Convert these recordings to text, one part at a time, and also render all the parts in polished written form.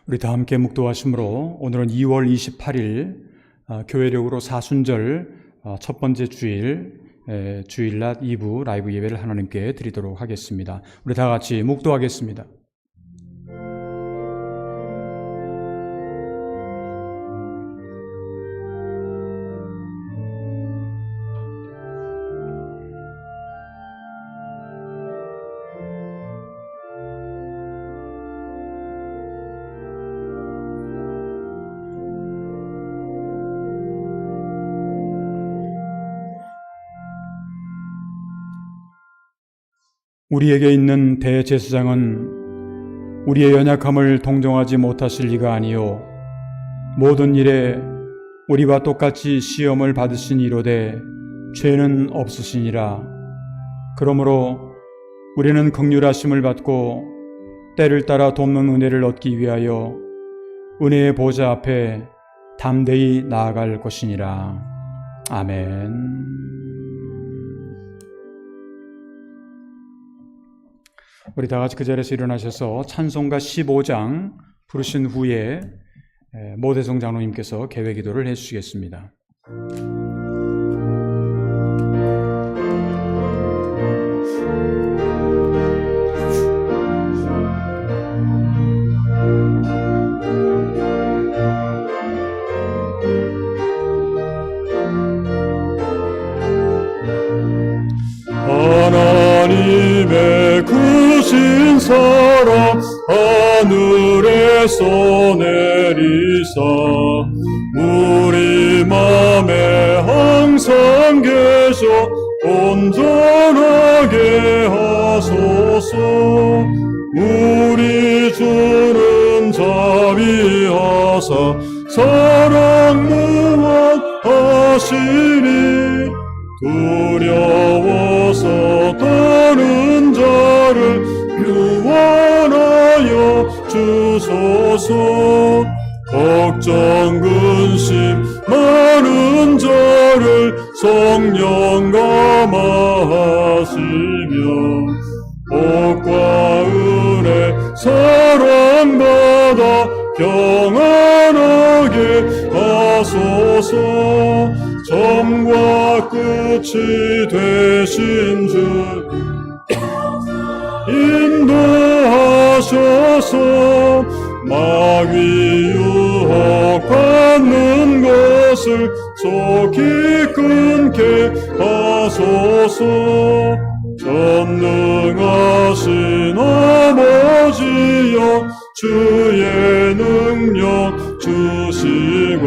우리 다 함께 묵도하심으로 오늘은 2월 28일 교회력으로 사순절 첫 번째 주일낮 2부 라이브 예배를 하나님께 드리도록 하겠습니다. 우리 다 같이 묵도하겠습니다. 우리에게 있는 대제사장은 우리의 연약함을 동정하지 못하실 리가 아니요 모든 일에 우리와 똑같이 시험을 받으신 이로되 죄는 없으시니라. 그러므로 우리는 긍휼하심을 받고 때를 따라 돕는 은혜를 얻기 위하여 은혜의 보좌 앞에 담대히 나아갈 것이니라. 아멘. 우리 다 같이 그 자리에서 일어나셔서 찬송가 15장 부르신 후에 모대성 장로님께서 개회 기도를 해주시겠습니다. 하나님의 크신 사랑 하늘에서 내리사 우리 맘에 항상 계셔 온전하게 하소서. 우리 주는 자비하사 사랑 무한하시니 두려워서 떠는 자를 구원하여 주소서. 걱정 근심 많은 자를 성령 감화하시며 복과 은혜 사랑받아 평안하게 하소서. 처음과 끝이 되신 주 인도하셔서 마귀 유혹 받는 것을 속히 끊게 하소서. 전능하신 아버지여 주의 능력 주시고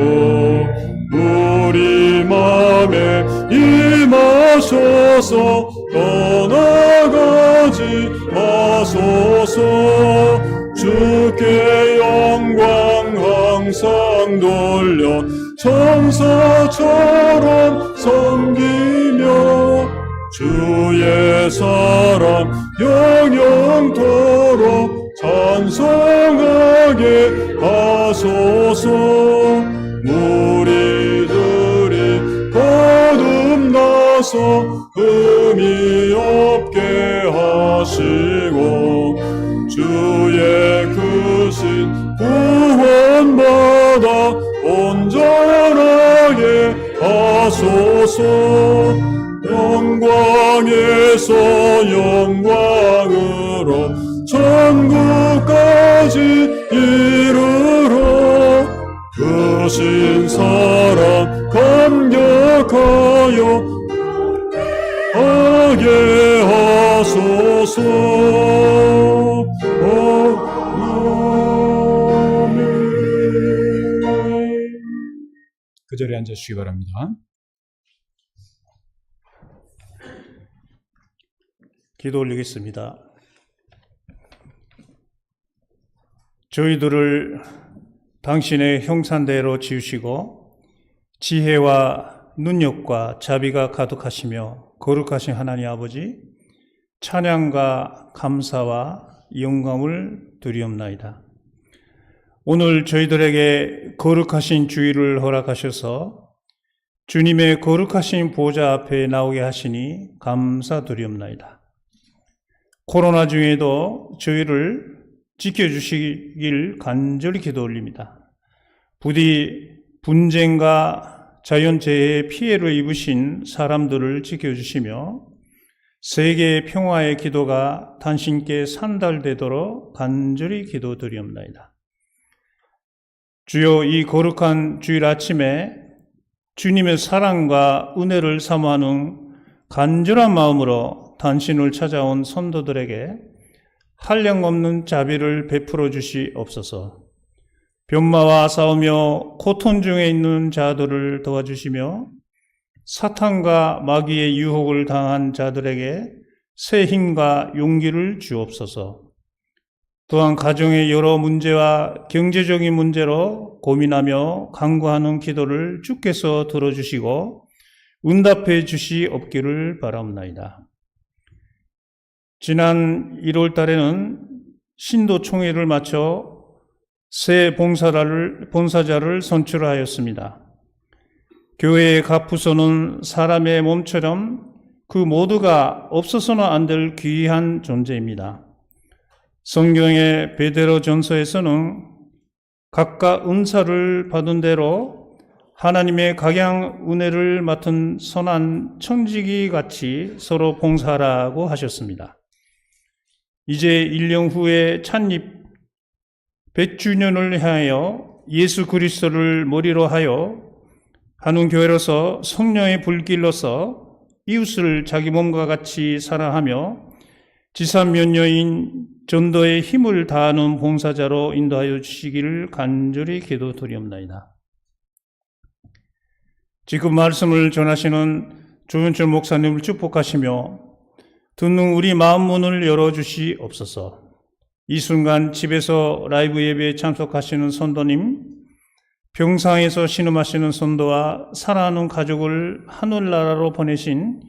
우리 맘에 임하셔서 떠나가지 마소서. 주께 영광 항상 돌려 천사처럼 섬기며 주의 사랑 영영토록 찬송하게 하소서. 우리들이 거듭나서 흠이 없게 하시고 주의 크신 구원받아 온전하게 하소서. 영광에서 영광으로 천국까지 이르러 크신 사랑 감격하여 하게 하소서. 아멘. 그 자리에 앉으시기 바랍니다. 기도 올리겠습니다. 저희들을 당신의 형상대로 지으시고 지혜와 능력과 자비가 가득하시며 거룩하신 하나님 아버지, 찬양과 감사와 영광을 드리옵나이다. 오늘 저희들에게 거룩하신 주일을 허락하셔서 주님의 거룩하신 보좌 앞에 나오게 하시니 감사드리옵나이다. 코로나 중에도 저희를 지켜주시길 간절히 기도 올립니다. 부디 분쟁과 자연재해의 피해를 입으신 사람들을 지켜주시며 세계 평화의 기도가 당신께 산달되도록 간절히 기도드리옵나이다. 주여, 이 거룩한 주일 아침에 주님의 사랑과 은혜를 사모하는 간절한 마음으로 당신을 찾아온 성도들에게 한량없는 자비를 베풀어 주시옵소서. 변마와 싸우며 고통 중에 있는 자들을 도와주시며 사탄과 마귀의 유혹을 당한 자들에게 새 힘과 용기를 주옵소서. 또한 가정의 여러 문제와 경제적인 문제로 고민하며 간구하는 기도를 주께서 들어주시고 응답해 주시옵기를 바라옵나이다. 지난 1월 달에는 신도 총회를 마쳐 새 봉사자를 선출하였습니다. 교회의 각 부서는 사람의 몸처럼 그 모두가 없어서는 안 될 귀한 존재입니다. 성경의 베드로전서에서는 각각 은사를 받은 대로 하나님의 각양 은혜를 맡은 선한 청지기 같이 서로 봉사하라고 하셨습니다. 이제 1년 후에 창립 100주년을 향하여 예수 그리스도를 머리로 하여 하는 교회로서 성령의 불길로서 이웃을 자기 몸과 같이 사랑하며 지산면녀인 전도의 힘을 다하는 봉사자로 인도하여 주시기를 간절히 기도드리옵나이다. 지금 말씀을 전하시는 조윤철 목사님을 축복하시며 듣는 우리 마음 문을 열어주시옵소서. 이 순간 집에서 라이브 예배에 참석하시는 성도님, 병상에서 신음하시는 성도와 사랑하는 가족을 하늘나라로 보내신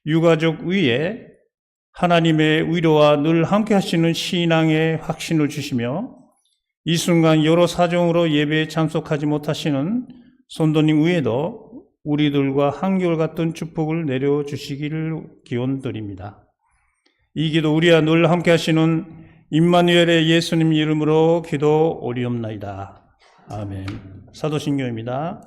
유가족 위에 하나님의 위로와 늘 함께 하시는 신앙의 확신을 주시며 이 순간 여러 사정으로 예배에 참석하지 못하시는 성도님 위에도 우리들과 한결같은 축복을 내려주시기를 기원드립니다. 이 기도 우리와 늘 함께 하시는 임마누엘의 예수님 이름으로 기도 올리옵나이다. 아멘. 사도신경입니다.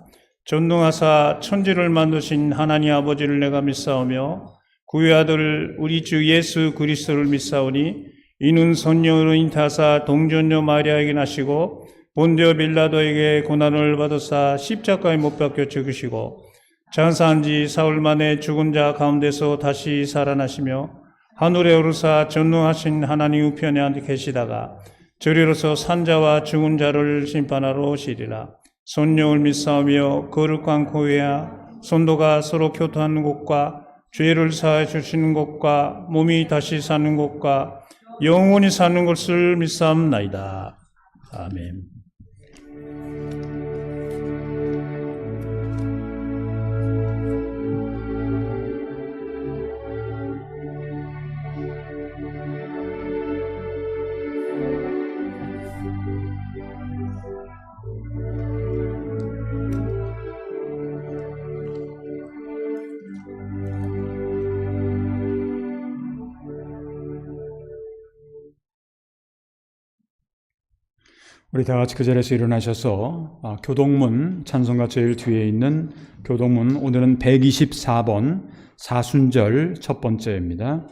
전능하사 천지를 만드신 하나님 아버지를 내가 믿사오며 그의 아들 우리 주 예수 그리스도를 믿사오니 이는 성령으로 잉태하사 동전녀 마리아에게 나시고 본디오 빌라도에게 고난을 받으사 십자가에 못 박혀 죽으시고 장사한 지 사흘 만에 죽은 자 가운데서 다시 살아나시며 하늘에 오르사 전능하신 하나님 우편에 앉아 계시다가 저리로서 산자와 죽은 자를 심판하러 오시리라. 성령을 믿사오며 거룩한 교회와 성도가 서로 교통하는 곳과 죄를 사해 주시는 곳과 몸이 다시 사는 곳과 영원히 사는 것을 믿사옵나이다. 아멘. 우리 다 같이 그 자리에서 일어나셔서 교동문 찬송가 제일 뒤에 있는 교동문 오늘은 124번 사순절 첫 번째입니다.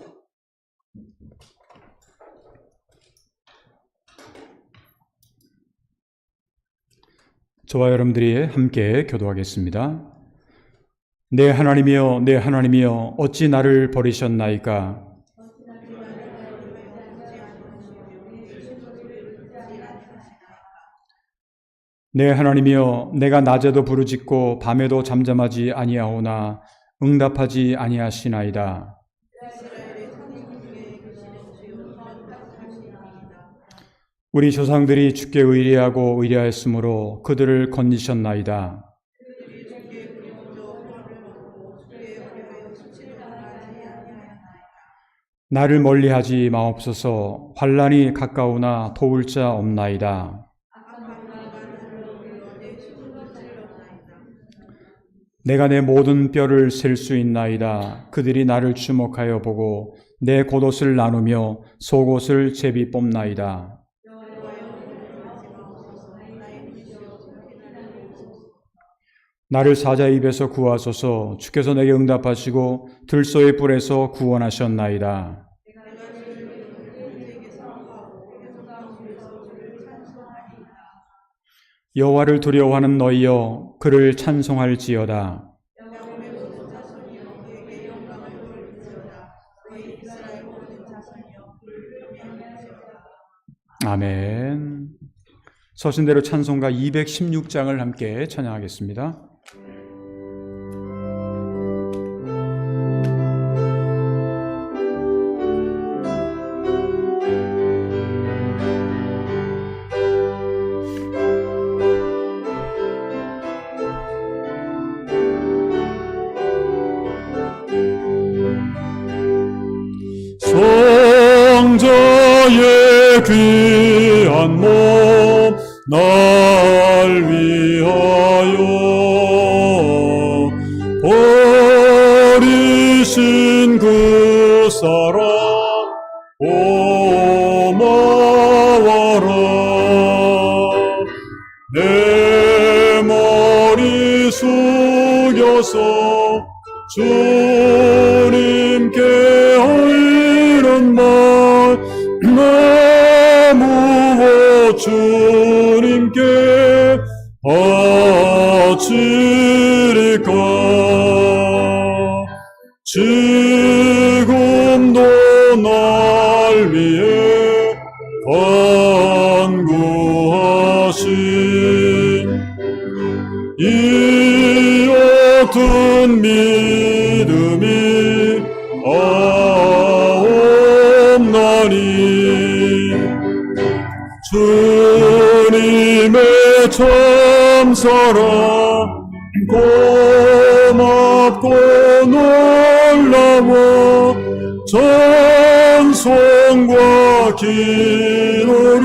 저와 여러분들이 함께 교도하겠습니다. 내 하나님이여 내 하나님이여 어찌 나를 버리셨나이까. 내 하나님이여 내가 낮에도 부르짖고 밤에도 잠잠하지 아니하오나 응답하지 아니하시나이다. 우리 조상들이 주께 의뢰하고 의뢰하였으므로 그들을 건지셨나이다. 나를 멀리하지 마옵소서. 환난이 가까우나 도울 자 없나이다. 내가 내 모든 뼈를 셀 수 있나이다. 그들이 나를 주목하여 보고 내 겉옷을 나누며 속옷을 제비 뽑나이다. 나를 사자 입에서 구하소서. 주께서 내게 응답하시고 들소의 뿔에서 구원하셨나이다. 여호와를 두려워하는 너희여, 그를 찬송할지어다. 아멘. 서신대로 찬송가 216장을 함께 찬양하겠습니다. 성자의 귀한 몸 날 위하여 버리신 그 사랑 고마워라. 내 머리 숙여서 주님께 하이는 말 나무어 주님께 바치리까. 지금도 날 위해 간구하신 이 어떤 믿음이 없나니. 주님의 참사랑 고맙고 놀라워 찬송과 기도를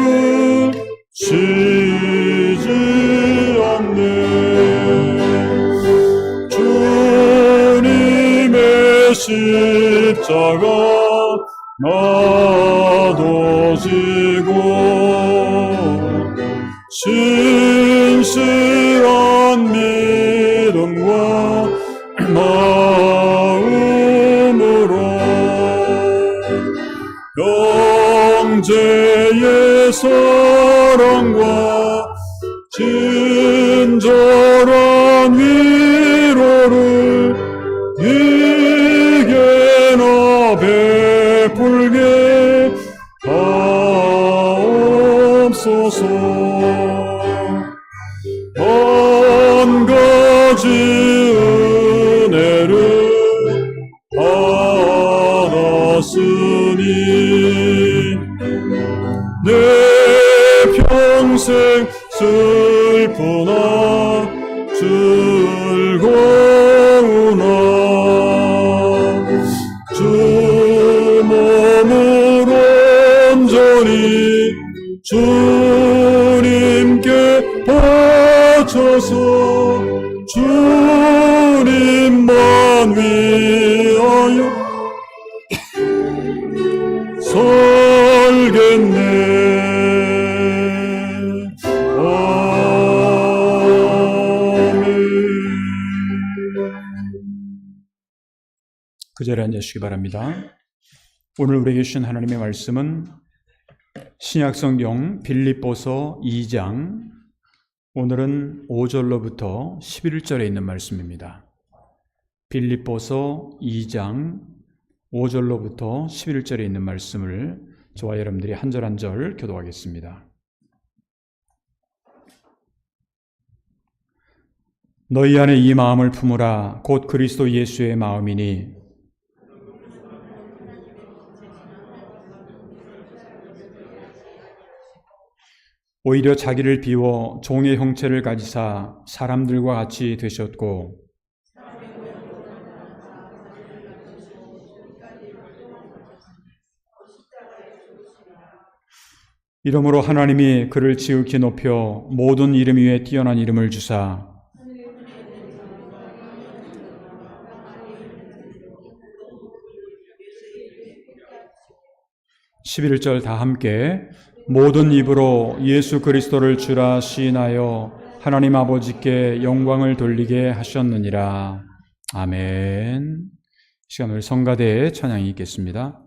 쉬지 않네. 주님의 십자가 나도 지고 신실한 믿음과 마음으로 형제의 사랑과 친절한 위로를 네게나 베풀게 하옵소서. 한 가지 은혜를 받았으니 내 평생 슬프나 즐거우나 주 몸으로 온전히 주님께 바쳐서 주님만 위하여 살겠네. 그 자리에 앉으시기 바랍니다. 오늘 우리에게 주신 하나님의 말씀은 신약성경 빌립보서 2장, 오늘은 5절로부터 11절에 있는 말씀입니다. 빌립보서 2장 5절로부터 11절에 있는 말씀을 저와 여러분들이 한 절 한 절 교독하겠습니다. 너희 안에 이 마음을 품으라. 곧 그리스도 예수의 마음이니 오히려 자기를 비워 종의 형체를 가지사 사람들과 같이 되셨고 이러므로 하나님이 그를 지극히 높여 모든 이름 위에 뛰어난 이름을 주사 11절 다 함께 모든 입으로 예수 그리스도를 주라 시인하여 하나님 아버지께 영광을 돌리게 하셨느니라. 아멘. 시간 우리 성가대의 찬양이 있겠습니다.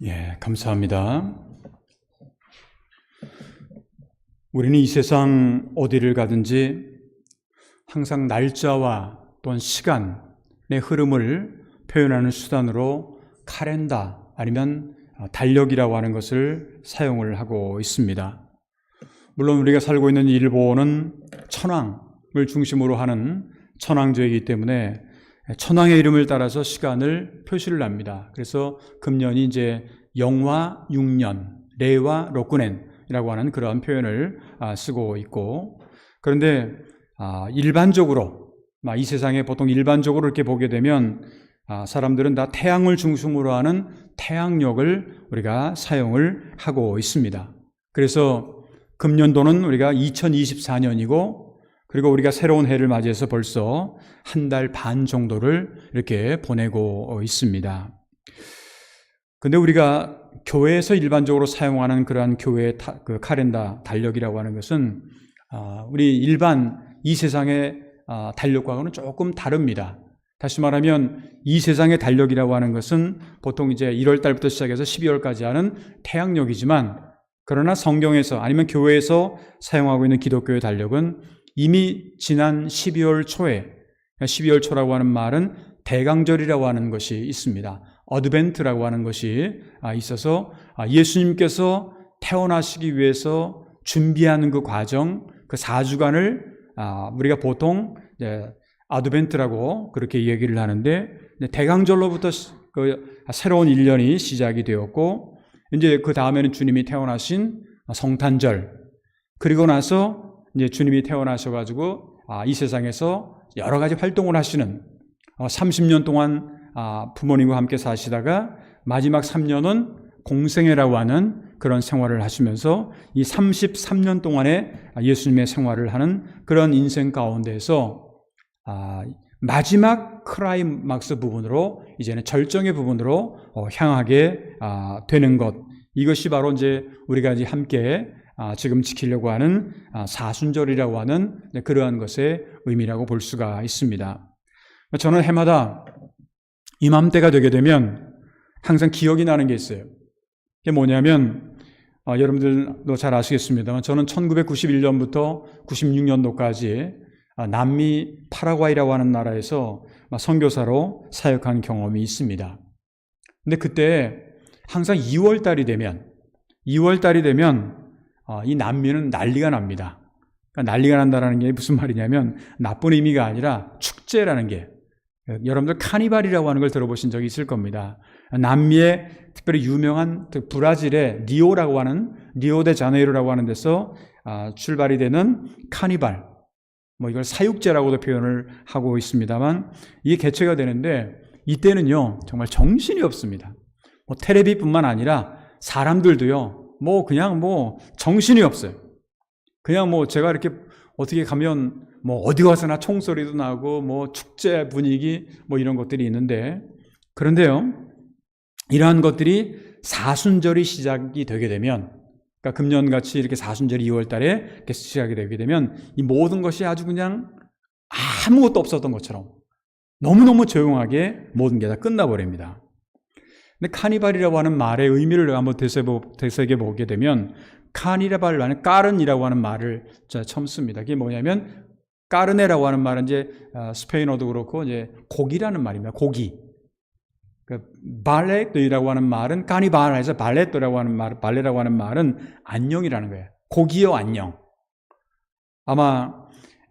예, 감사합니다. 우리는 이 세상 어디를 가든지 항상 날짜와 또는 시간의 흐름을 표현하는 수단으로 카렌다 아니면 달력이라고 하는 것을 사용을 하고 있습니다. 물론 우리가 살고 있는 일본은 천황을 중심으로 하는 천황제이기 때문에 천황의 이름을 따라서 시간을 표시를 합니다. 그래서 금년이 이제 영화 6년, 레와 로쿠넨이라고 하는 그런 표현을 쓰고 있고, 그런데 일반적으로 이 세상에 보통 일반적으로 이렇게 보게 되면 사람들은 다 태양을 중심으로 하는 태양력을 우리가 사용을 하고 있습니다. 그래서 금년도는 우리가 2024년이고, 그리고 우리가 새로운 해를 맞이해서 벌써 한 달 반 정도를 이렇게 보내고 있습니다. 근데 우리가 교회에서 일반적으로 사용하는 그러한 교회의 그 카렌다 달력이라고 하는 것은 우리 일반 이 세상의 달력과는 조금 다릅니다. 다시 말하면 이 세상의 달력이라고 하는 것은 보통 이제 1월 달부터 시작해서 12월까지 하는 태양력이지만, 그러나 성경에서 아니면 교회에서 사용하고 있는 기독교의 달력은 이미 지난 12월 초에, 12월 초라고 하는 말은 대강절이라고 하는 것이 있습니다. 어드벤트라고 하는 것이 있어서 예수님께서 태어나시기 위해서 준비하는 그 과정, 그 4주간을 우리가 보통 어드벤트라고 그렇게 얘기를 하는데, 대강절로부터 그 새로운 1년이 시작이 되었고, 이제 그 다음에는 주님이 태어나신 성탄절, 그리고 나서 이제 주님이 태어나셔가지고 이 세상에서 여러 가지 활동을 하시는 30년 동안 부모님과 함께 사시다가 마지막 3년은 공생애라고 하는 그런 생활을 하시면서 이 33년 동안의 예수님의 생활을 하는 그런 인생 가운데서 마지막 클라이막스 부분으로, 이제는 절정의 부분으로 향하게 되는 것, 이것이 바로 이제 우리가 이제 함께 지금 지키려고 하는 사순절이라고 하는 그러한 것의 의미라고 볼 수가 있습니다. 저는 해마다 이맘때가 되게 되면 항상 기억이 나는 게 있어요. 그게 뭐냐면 여러분들도 잘 아시겠습니다만, 저는 1991년부터 96년도까지 남미 파라과이라고 하는 나라에서 선교사로 사역한 경험이 있습니다. 근데 그때 항상 2월 달이 되면, 2월 달이 되면 이 남미는 난리가 납니다. 그러니까 난리가 난다는 게 무슨 말이냐면 나쁜 의미가 아니라 축제라는 게, 여러분들 카니발이라고 하는 걸 들어보신 적이 있을 겁니다. 남미의 특별히 유명한 브라질의 리오라고 하는, 리오데자네이루라고 하는 데서 출발이 되는 카니발, 이걸 사육제라고도 표현을 하고 있습니다만, 이게 개최가 되는데 이때는요 정말 정신이 없습니다. 텔레비뿐만 아니라 사람들도요 그냥 정신이 없어요. 그냥 제가 이렇게 어떻게 가면 어디 가서나 총소리도 나고 축제 분위기 이런 것들이 있는데, 그런데요 이러한 것들이 사순절이 시작이 되게 되면, 그러니까 금년같이 이렇게 사순절이 2월 달에 이렇게 시작이 되게 되면 이 모든 것이 아주 그냥 아무것도 없었던 것처럼 너무너무 조용하게 모든 게 다 끝나버립니다. 근데 카니발이라고 하는 말의 의미를 한번 되새겨보게 되면, 카니발 안에 까른이라고 하는 말을 처음 씁니다. 그게 뭐냐면, 까르네라고 하는 말은 이제 스페인어도 그렇고 이제 고기라는 말입니다. 고기. 발레토라고 하는 말은 카니발에서 발레토라고 하는 말, 발레라고 하는 말은 안녕이라는 거예요. 고기요 안녕. 아마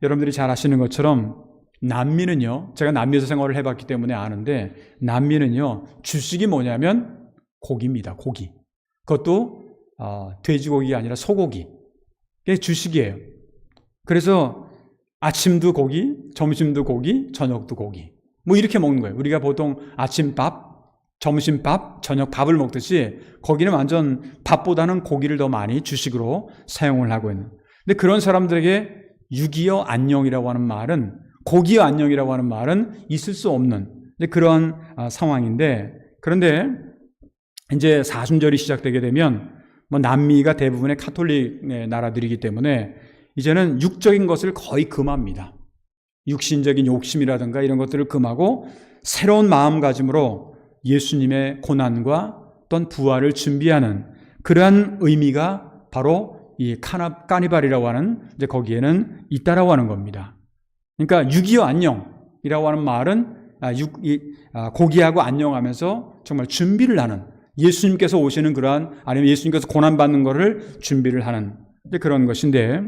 여러분들이 잘 아시는 것처럼 남미는요, 제가 남미에서 생활을 해봤기 때문에 아는데, 남미는요 주식이 뭐냐면 고기입니다. 고기. 그것도 돼지고기가 아니라 소고기. 그게 주식이에요. 그래서 아침도 고기, 점심도 고기, 저녁도 고기. 이렇게 먹는 거예요. 우리가 보통 아침밥, 점심밥, 저녁밥을 먹듯이 거기는 완전 밥보다는 고기를 더 많이 주식으로 사용을 하고 있는. 근데 그런 사람들에게 육이여 안녕이라고 하는 말은, 고기여 안녕이라고 하는 말은 있을 수 없는 그런 상황인데, 그런데 이제 사순절이 시작되게 되면 남미가 대부분의 카톨릭 나라들이기 때문에 이제는 육적인 것을 거의 금합니다. 육신적인 욕심이라든가 이런 것들을 금하고 새로운 마음가짐으로 예수님의 고난과 또는 부활을 준비하는 그러한 의미가 바로 이 카니발이라고 하는 이제 거기에는 있다라고 하는 겁니다. 그러니까 육이여 안녕이라고 하는 말은 고기하고 안녕하면서 정말 준비를 하는, 예수님께서 오시는 그러한, 아니면 예수님께서 고난받는 것을 준비를 하는 그런 것인데,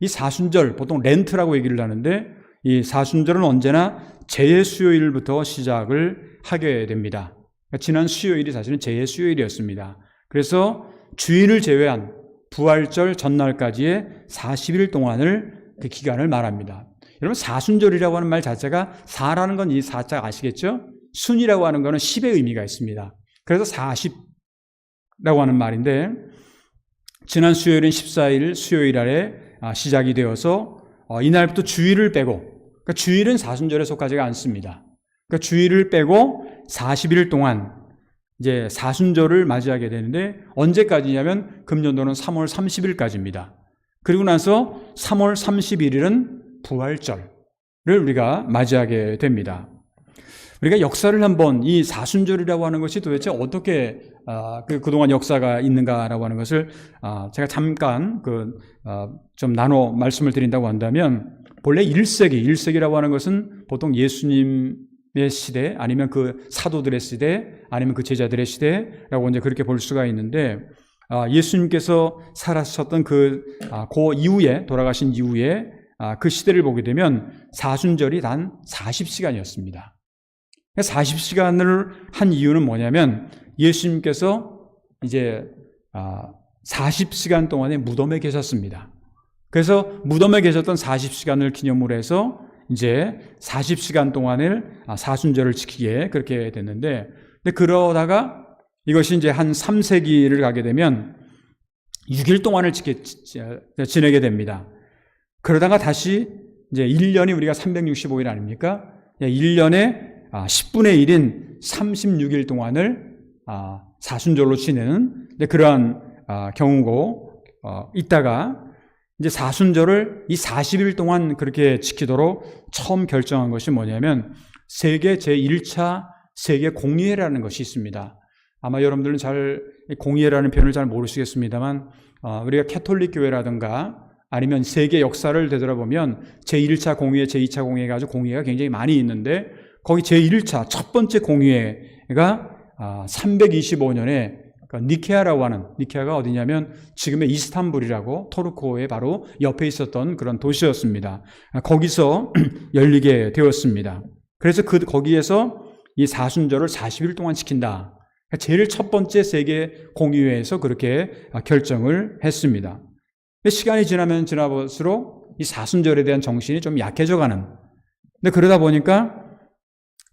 이 사순절 보통 렌트라고 얘기를 하는데, 이 사순절은 언제나 재수요일부터 시작을 하게 됩니다. 지난 수요일이 사실은 재수요일이었습니다. 그래서 주일을 제외한 부활절 전날까지의 40일 동안을 그 기간을 말합니다. 여러분 사순절이라고 하는 말 자체가, 사라는 건 이 사자 아시겠죠? 순이라고 하는 거는 10의 의미가 있습니다. 그래서 40라고 하는 말인데, 지난 수요일은 14일 수요일 아래 시작이 되어서 이날부터 주일을 빼고, 그러니까 주일은 사순절에 속하지가 않습니다. 그러니까 주일을 빼고 40일 동안 이제 사순절을 맞이하게 되는데, 언제까지냐면 금년도는 3월 30일까지입니다. 그리고 나서 3월 31일은 부활절을 우리가 맞이하게 됩니다. 우리가 역사를 한번, 이 사순절이라고 하는 것이 도대체 어떻게 그동안 역사가 있는가라고 하는 것을 제가 잠깐 좀 나눠 말씀을 드린다고 한다면, 본래 1세기라고 하는 것은 보통 예수님의 시대, 아니면 그 사도들의 시대, 아니면 그 제자들의 시대라고 이제 그렇게 볼 수가 있는데, 예수님께서 살았었던 그 이후에, 돌아가신 이후에 그 시대를 보게 되면 사순절이 단 40시간이었습니다. 40시간을 한 이유는 뭐냐면, 예수님께서 이제 40시간 동안에 무덤에 계셨습니다. 그래서 무덤에 계셨던 40시간을 기념으로 해서 이제 40시간 동안을 사순절을 지키게 그렇게 됐는데, 근데 그러다가 이것이 이제 한 3세기를 가게 되면 6일 동안을 지내게 됩니다. 그러다가 다시 이제 1년이 우리가 365일 아닙니까? 1년에 10분의 1인 36일 동안을 사순절로 지내는 그러한 경우고 있다가, 이제 사순절을 이 40일 동안 그렇게 지키도록 처음 결정한 것이 뭐냐면, 세계 제1차 세계 공의회라는 것이 있습니다. 아마 여러분들은 잘 공의회라는 표현을 잘 모르시겠습니다만, 우리가 캐톨릭 교회라든가 아니면 세계 역사를 되돌아보면 제1차 공의회, 제2차 공의회가 아주 공의회가 굉장히 많이 있는데, 거기 제1차 첫 번째 공의회가 325년에 그러니까 니케아라고 하는, 니케아가 어디냐면 지금의 이스탄불이라고 토르코의 바로 옆에 있었던 그런 도시였습니다. 거기서 열리게 되었습니다. 그래서 거기에서 이 사순절을 40일 동안 지킨다. 제일 첫 번째 세계 공의회에서 그렇게 결정을 했습니다. 시간이 지나면 지나볼수록 이 사순절에 대한 정신이 좀 약해져 가는. 근데 그러다 보니까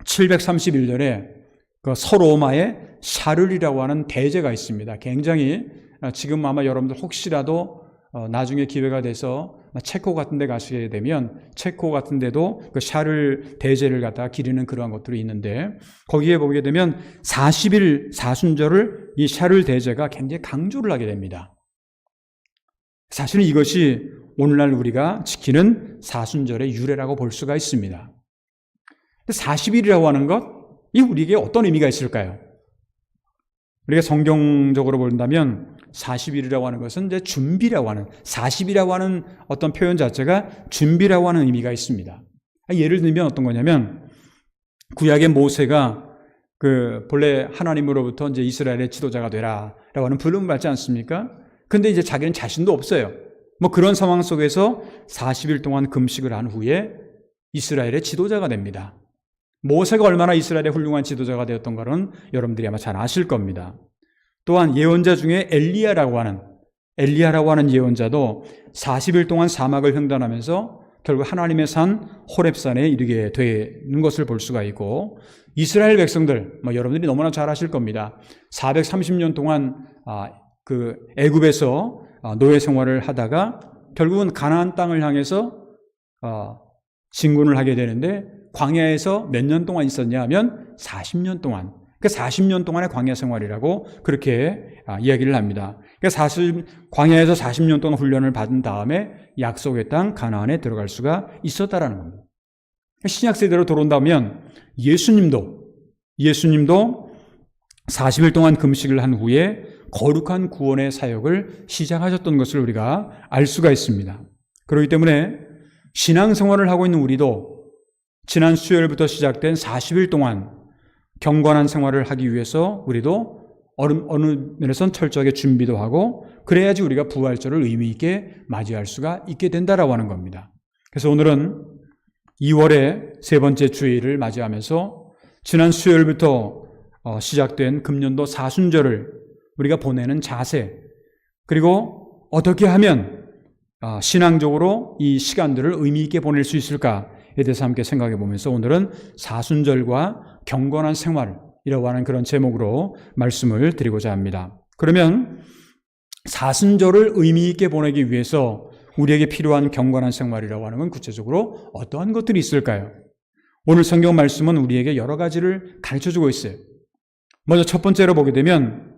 731년에 그 서로마의 샤를이라고 하는 대제가 있습니다. 굉장히 지금 아마 여러분들 혹시라도 나중에 기회가 돼서 체코 같은 데 가시게 되면 체코 같은 데도 그 샤를 대제를 갖다가 기리는 그러한 것들이 있는데 거기에 보게 되면 40일 사순절을 이 샤를 대제가 굉장히 강조를 하게 됩니다. 사실은 이것이 오늘날 우리가 지키는 사순절의 유래라고 볼 수가 있습니다. 40일이라고 하는 것, 이 우리에게 어떤 의미가 있을까요? 우리가 성경적으로 본다면 40일이라고 하는 것은 이제 준비라고 하는, 40이라고 하는 어떤 표현 자체가 준비라고 하는 의미가 있습니다. 예를 들면 어떤 거냐면 구약의 모세가 본래 하나님으로부터 이제 이스라엘의 지도자가 되라라고 하는 부름을 받지 않습니까? 근데 이제 자기는 자신도 없어요. 그런 상황 속에서 40일 동안 금식을 한 후에 이스라엘의 지도자가 됩니다. 모세가 얼마나 이스라엘의 훌륭한 지도자가 되었던가는 여러분들이 아마 잘 아실 겁니다. 또한 예언자 중에 엘리야라고 하는 예언자도 40일 동안 사막을 횡단하면서 결국 하나님의 산 호렙산에 이르게 되는 것을 볼 수가 있고, 이스라엘 백성들 여러분들이 너무나 잘 아실 겁니다. 430년 동안 애굽에서 노예 생활을 하다가 결국은 가나안 땅을 향해서 진군을 하게 되는데 광야에서 몇 년 동안 있었냐 하면 40년 동안. 그 40년 동안의 광야 생활이라고 그렇게 이야기를 합니다. 광야에서 40년 동안 훈련을 받은 다음에 약속의 땅 가나안에 들어갈 수가 있었다라는 겁니다. 신약 세대로 돌아온다면 예수님도 40일 동안 금식을 한 후에 거룩한 구원의 사역을 시작하셨던 것을 우리가 알 수가 있습니다. 그렇기 때문에 신앙생활을 하고 있는 우리도 지난 수요일부터 시작된 40일 동안 경건한 생활을 하기 위해서 우리도 어느 면에선 철저하게 준비도 하고 그래야지 우리가 부활절을 의미 있게 맞이할 수가 있게 된다라고 하는 겁니다. 그래서 오늘은 2월의 세 번째 주일을 맞이하면서 지난 수요일부터 시작된 금년도 사순절을 우리가 보내는 자세, 그리고 어떻게 하면 신앙적으로 이 시간들을 의미 있게 보낼 수 있을까에 대해서 함께 생각해 보면서 오늘은 사순절과 경건한 생활이라고 하는 그런 제목으로 말씀을 드리고자 합니다. 그러면 사순절을 의미 있게 보내기 위해서 우리에게 필요한 경건한 생활이라고 하는 건 구체적으로 어떠한 것들이 있을까요? 오늘 성경 말씀은 우리에게 여러 가지를 가르쳐주고 있어요. 먼저 첫 번째로 보게 되면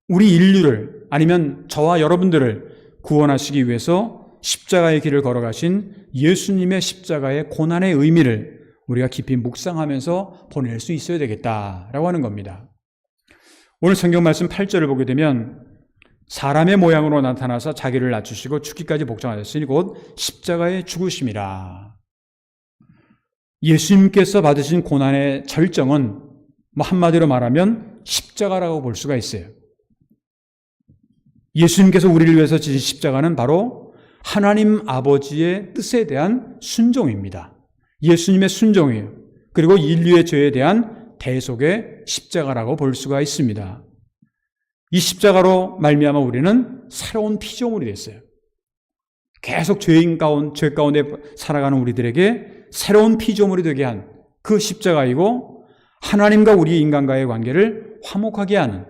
우리 인류를, 아니면 저와 여러분들을 구원하시기 위해서 십자가의 길을 걸어가신 예수님의 십자가의 고난의 의미를 우리가 깊이 묵상하면서 보낼 수 있어야 되겠다라고 하는 겁니다. 오늘 성경 말씀 8절을 보게 되면 사람의 모양으로 나타나서 자기를 낮추시고 죽기까지 복종하셨으니 곧 십자가의 죽으심이라. 예수님께서 받으신 고난의 절정은 한마디로 말하면 십자가라고 볼 수가 있어요. 예수님께서 우리를 위해서 지신 십자가는 바로 하나님 아버지의 뜻에 대한 순종입니다. 예수님의 순종이에요. 그리고 인류의 죄에 대한 대속의 십자가라고 볼 수가 있습니다. 이 십자가로 말미암아 우리는 새로운 피조물이 됐어요. 계속 죄 가운데 살아가는 우리들에게 새로운 피조물이 되게 한 그 십자가이고, 하나님과 우리 인간과의 관계를 화목하게 하는,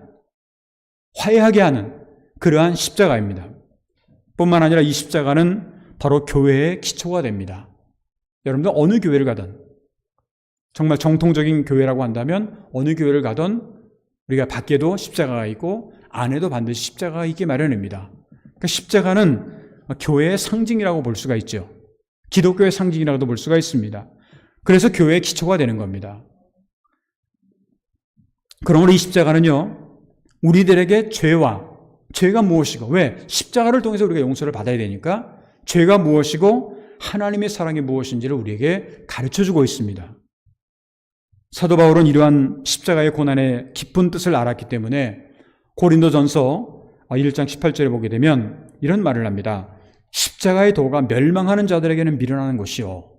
화해하게 하는 그러한 십자가입니다. 뿐만 아니라 이 십자가는 바로 교회의 기초가 됩니다. 여러분들 어느 교회를 가든, 정말 정통적인 교회라고 한다면 어느 교회를 가든 우리가 밖에도 십자가가 있고 안에도 반드시 십자가가 있기 마련입니다. 그러니까 십자가는 교회의 상징이라고 볼 수가 있죠. 기독교의 상징이라고도 볼 수가 있습니다. 그래서 교회의 기초가 되는 겁니다. 그러므로 이 십자가는요, 우리들에게 죄가 무엇이고, 왜? 십자가를 통해서 우리가 용서를 받아야 되니까 죄가 무엇이고 하나님의 사랑이 무엇인지를 우리에게 가르쳐주고 있습니다. 사도 바울은 이러한 십자가의 고난의 깊은 뜻을 알았기 때문에 고린도전서 1장 18절에 보게 되면 이런 말을 합니다. 십자가의 도가 멸망하는 자들에게는 미련한 것이요.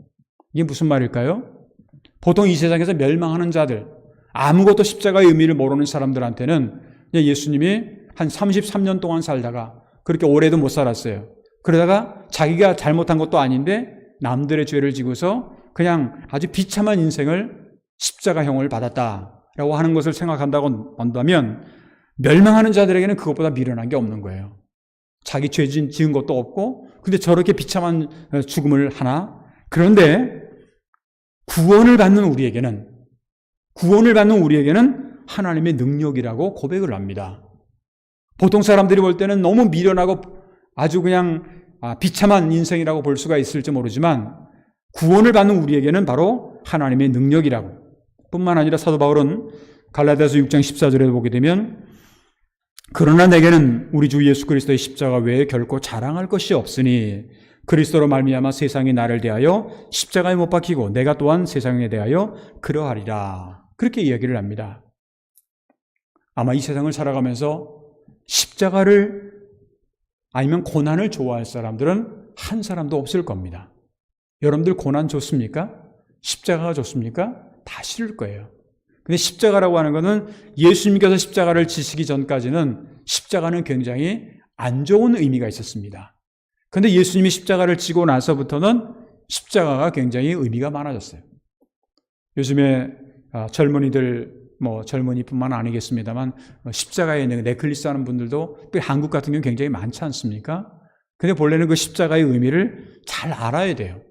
이게 무슨 말일까요? 보통 이 세상에서 멸망하는 자들, 아무것도 십자가의 의미를 모르는 사람들한테는 예수님이 한 33년 동안 살다가 그렇게 오래도 못 살았어요. 그러다가 자기가 잘못한 것도 아닌데 남들의 죄를 지고서 그냥 아주 비참한 인생을 십자가형을 받았다라고 하는 것을 생각한다고 한다면 멸망하는 자들에게는 그것보다 미련한 게 없는 거예요. 자기 죄 지은 것도 없고 근데 저렇게 비참한 죽음을 하나? 그런데 구원을 받는 우리에게는 하나님의 능력이라고 고백을 합니다. 보통 사람들이 볼 때는 너무 미련하고 아주 그냥 비참한 인생이라고 볼 수가 있을지 모르지만 구원을 받는 우리에게는 바로 하나님의 능력이라고. 뿐만 아니라 사도 바울은 갈라디아서 6장 14절에 보게 되면 그러나 내게는 우리 주 예수 그리스도의 십자가 외에 결코 자랑할 것이 없으니 그리스도로 말미암아 세상이 나를 대하여 십자가에 못 박히고 내가 또한 세상에 대하여 그러하리라. 그렇게 이야기를 합니다. 아마 이 세상을 살아가면서 십자가를 아니면 고난을 좋아할 사람들은 한 사람도 없을 겁니다. 여러분들 고난 좋습니까? 십자가가 좋습니까? 다 싫을 거예요. 근데 십자가라고 하는 것은 예수님께서 십자가를 지시기 전까지는 십자가는 굉장히 안 좋은 의미가 있었습니다. 그런데 예수님이 십자가를 지고 나서부터는 십자가가 굉장히 의미가 많아졌어요. 요즘에 젊은이들 젊은이뿐만 아니겠습니다만 십자가에 넥클리스 하는 분들도 또 한국 같은 경우 굉장히 많지 않습니까? 근데 본래는 그 십자가의 의미를 잘 알아야 돼요.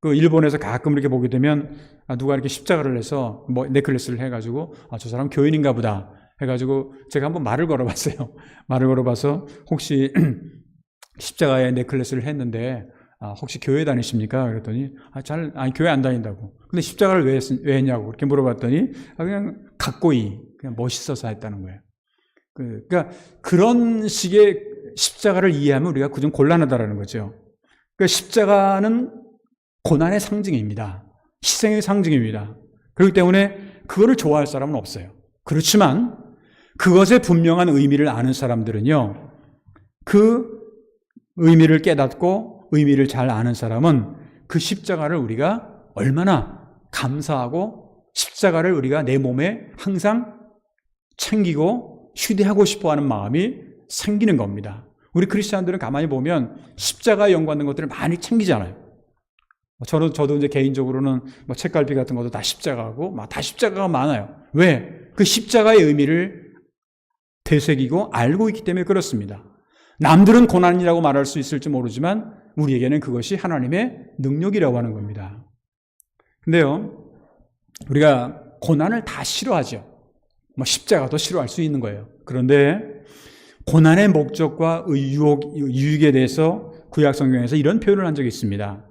그 일본에서 가끔 이렇게 보게 되면 누가 이렇게 십자가를 해서 넥클리스를 해가지고 저 사람 교인인가 보다 해가지고 제가 한번 말을 걸어봤어요. 말을 걸어봐서 혹시 십자가에 넥클리스를 했는데 혹시 교회 다니십니까? 그랬더니 아니 교회 안 다닌다고. 근데 십자가를 왜 했냐고 그렇게 물어봤더니 그냥 각고이 그냥 멋있어서 했다는 거예요. 그러니까 그런 식의 십자가를 이해하면 우리가 좀 곤란하다라는 거죠. 그러니까 십자가는 고난의 상징입니다. 희생의 상징입니다. 그렇기 때문에 그거를 좋아할 사람은 없어요. 그렇지만 그것의 분명한 의미를 아는 사람들은요, 그 의미를 깨닫고 의미를 잘 아는 사람은 그 십자가를 우리가 얼마나 감사하고 십자가를 우리가 내 몸에 항상 챙기고 휴대하고 싶어하는 마음이 생기는 겁니다. 우리 크리스찬들은 가만히 보면 십자가에 연관된 것들을 많이 챙기잖아요. 저도 이제 개인적으로는 책갈피 같은 것도 다 십자가고 다 십자가가 많아요. 왜? 그 십자가의 의미를 되새기고 알고 있기 때문에 그렇습니다. 남들은 고난이라고 말할 수 있을지 모르지만 우리에게는 그것이 하나님의 능력이라고 하는 겁니다. 근데요, 우리가 고난을 다 싫어하죠. 십자가도 싫어할 수 있는 거예요. 그런데 고난의 목적과 유익에 대해서 구약 성경에서 이런 표현을 한 적이 있습니다.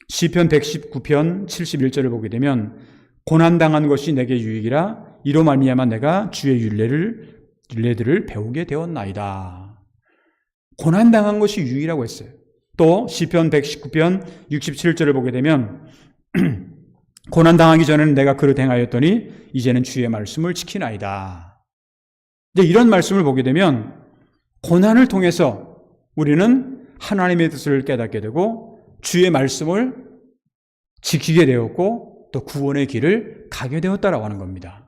시편 119편 71절을 보게 되면 고난당한 것이 내게 유익이라 이로 말미암아 내가 주의 율례들을 배우게 되었나이다. 고난당한 것이 유익이라고 했어요. 또 시편 119편 67절을 보게 되면 고난당하기 전에는 내가 그릇 행하였더니 이제는 주의 말씀을 지키나이다. 이제 이런 말씀을 보게 되면 고난을 통해서 우리는 하나님의 뜻을 깨닫게 되고 주의 말씀을 지키게 되었고 또 구원의 길을 가게 되었다라고 하는 겁니다.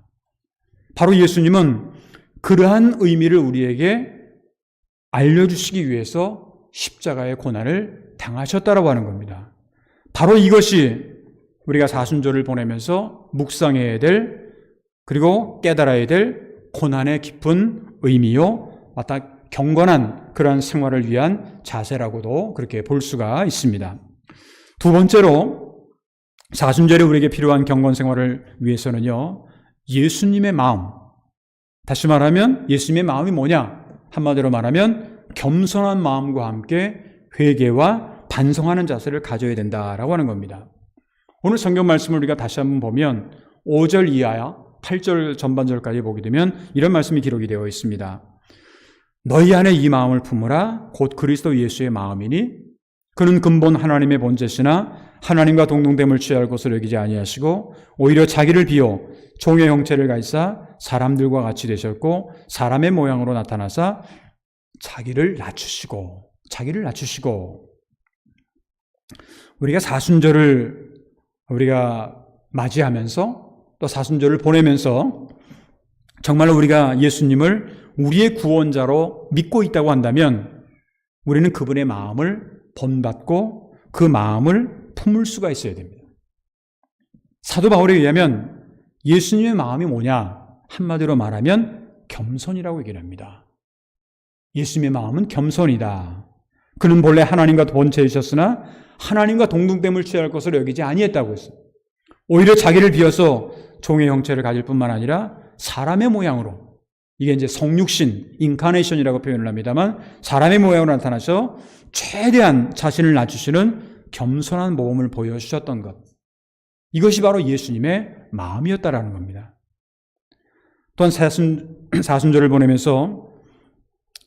바로 예수님은 그러한 의미를 우리에게 알려주시기 위해서 십자가의 고난을 당하셨다라고 하는 겁니다. 바로 이것이 우리가 사순절을 보내면서 묵상해야 될 그리고 깨달아야 될 고난의 깊은 의미요 경건한 그러한 생활을 위한 자세라고도 그렇게 볼 수가 있습니다. 두 번째로 사순절에 우리에게 필요한 경건 생활을 위해서는요, 예수님의 마음, 다시 말하면 예수님의 마음이 뭐냐? 한마디로 말하면 겸손한 마음과 함께 회개와 반성하는 자세를 가져야 된다라고 하는 겁니다. 오늘 성경 말씀을 우리가 다시 한번 보면 5절 이하야 8절 전반절까지 보게 되면 이런 말씀이 기록이 되어 있습니다. 너희 안에 이 마음을 품으라 곧 그리스도 예수의 마음이니 그는 근본 하나님의 본체시나 하나님과 동등됨을 취할 것을 여기지 아니하시고 오히려 자기를 비워 종의 형체를 가지사 사람들과 같이 되셨고 사람의 모양으로 나타나사 자기를 낮추시고 우리가 사순절을 우리가 맞이하면서 또 사순절을 보내면서 정말로 우리가 예수님을 우리의 구원자로 믿고 있다고 한다면 우리는 그분의 마음을 본받고 그 마음을 품을 수가 있어야 됩니다. 사도 바울에 의하면 예수님의 마음이 뭐냐? 한마디로 말하면 겸손이라고 얘기를 합니다. 예수님의 마음은 겸손이다. 그는 본래 하나님과 본체이셨으나 하나님과 동등됨을 취할 것을 여기지 아니했다고 했어요. 오히려 자기를 비워서 종의 형체를 가질 뿐만 아니라 사람의 모양으로, 이게 이제 성육신, 인카네이션이라고 표현을 합니다만 사람의 모양으로 나타나서 최대한 자신을 낮추시는 겸손한 모험을 보여주셨던 것. 이것이 바로 예수님의 마음이었다라는 겁니다. 또한 사순절을 보내면서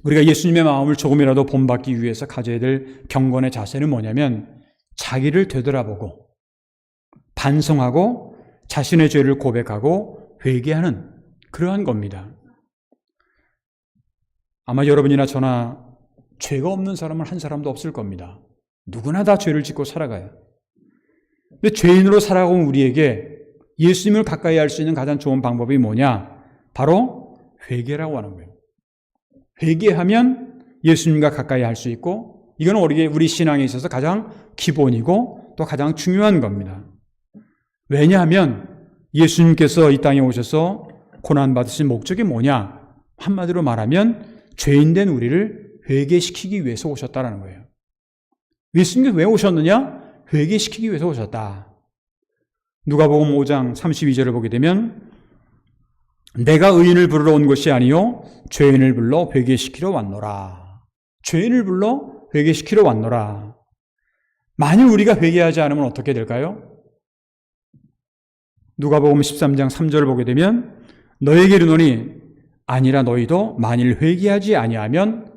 우리가 예수님의 마음을 조금이라도 본받기 위해서 가져야 될 경건의 자세는 뭐냐면 자기를 되돌아보고 반성하고 자신의 죄를 고백하고 회개하는 그러한 겁니다. 아마 여러분이나 저나 죄가 없는 사람은 한 사람도 없을 겁니다. 누구나 다 죄를 짓고 살아가요. 근데 죄인으로 살아온 우리에게 예수님을 가까이 할 수 있는 가장 좋은 방법이 뭐냐? 바로 회개라고 하는 거예요. 회개하면 예수님과 가까이 할 수 있고 이건 우리 신앙에 있어서 가장 기본이고 또 가장 중요한 겁니다. 왜냐하면 예수님께서 이 땅에 오셔서 고난받으신 목적이 뭐냐? 한마디로 말하면 죄인된 우리를 회개시키기 위해서 오셨다는 거예요. 예수님께서 왜 오셨느냐? 회개시키기 위해서 오셨다. 누가복음 5장 32절을 보게 되면 내가 의인을 부르러 온 것이 아니요 죄인을 불러 회개시키러 왔노라. 죄인을 불러 회개시키러 왔노라. 만일 우리가 회개하지 않으면 어떻게 될까요? 누가복음 13장 3절을 보게 되면 너에게 이르노니 아니라 너희도 만일 회개하지 아니하면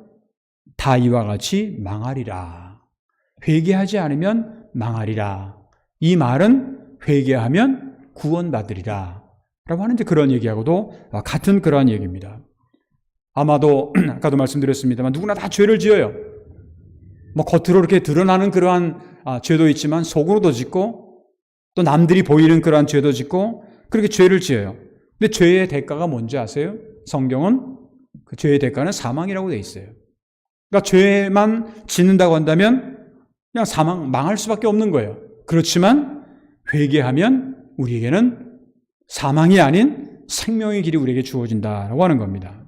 다 이와 같이 망하리라. 회개하지 않으면 망하리라. 이 말은 회개하면 구원받으리라 라고 하는 그런 얘기하고도 같은 그러한 얘기입니다. 아마도 아까도 말씀드렸습니다만 누구나 다 죄를 지어요. 뭐 겉으로 이렇게 드러나는 그러한 죄도 있지만 속으로도 짓고 또 남들이 보이는 그러한 죄도 짓고 그렇게 죄를 지어요. 근데 죄의 대가가 뭔지 아세요? 성경은 그 죄의 대가는 사망이라고 돼 있어요. 그러니까 죄만 짓는다고 한다면 그냥 망할 수밖에 없는 거예요. 그렇지만 회개하면 우리에게는 사망이 아닌 생명의 길이 우리에게 주어진다라고 하는 겁니다.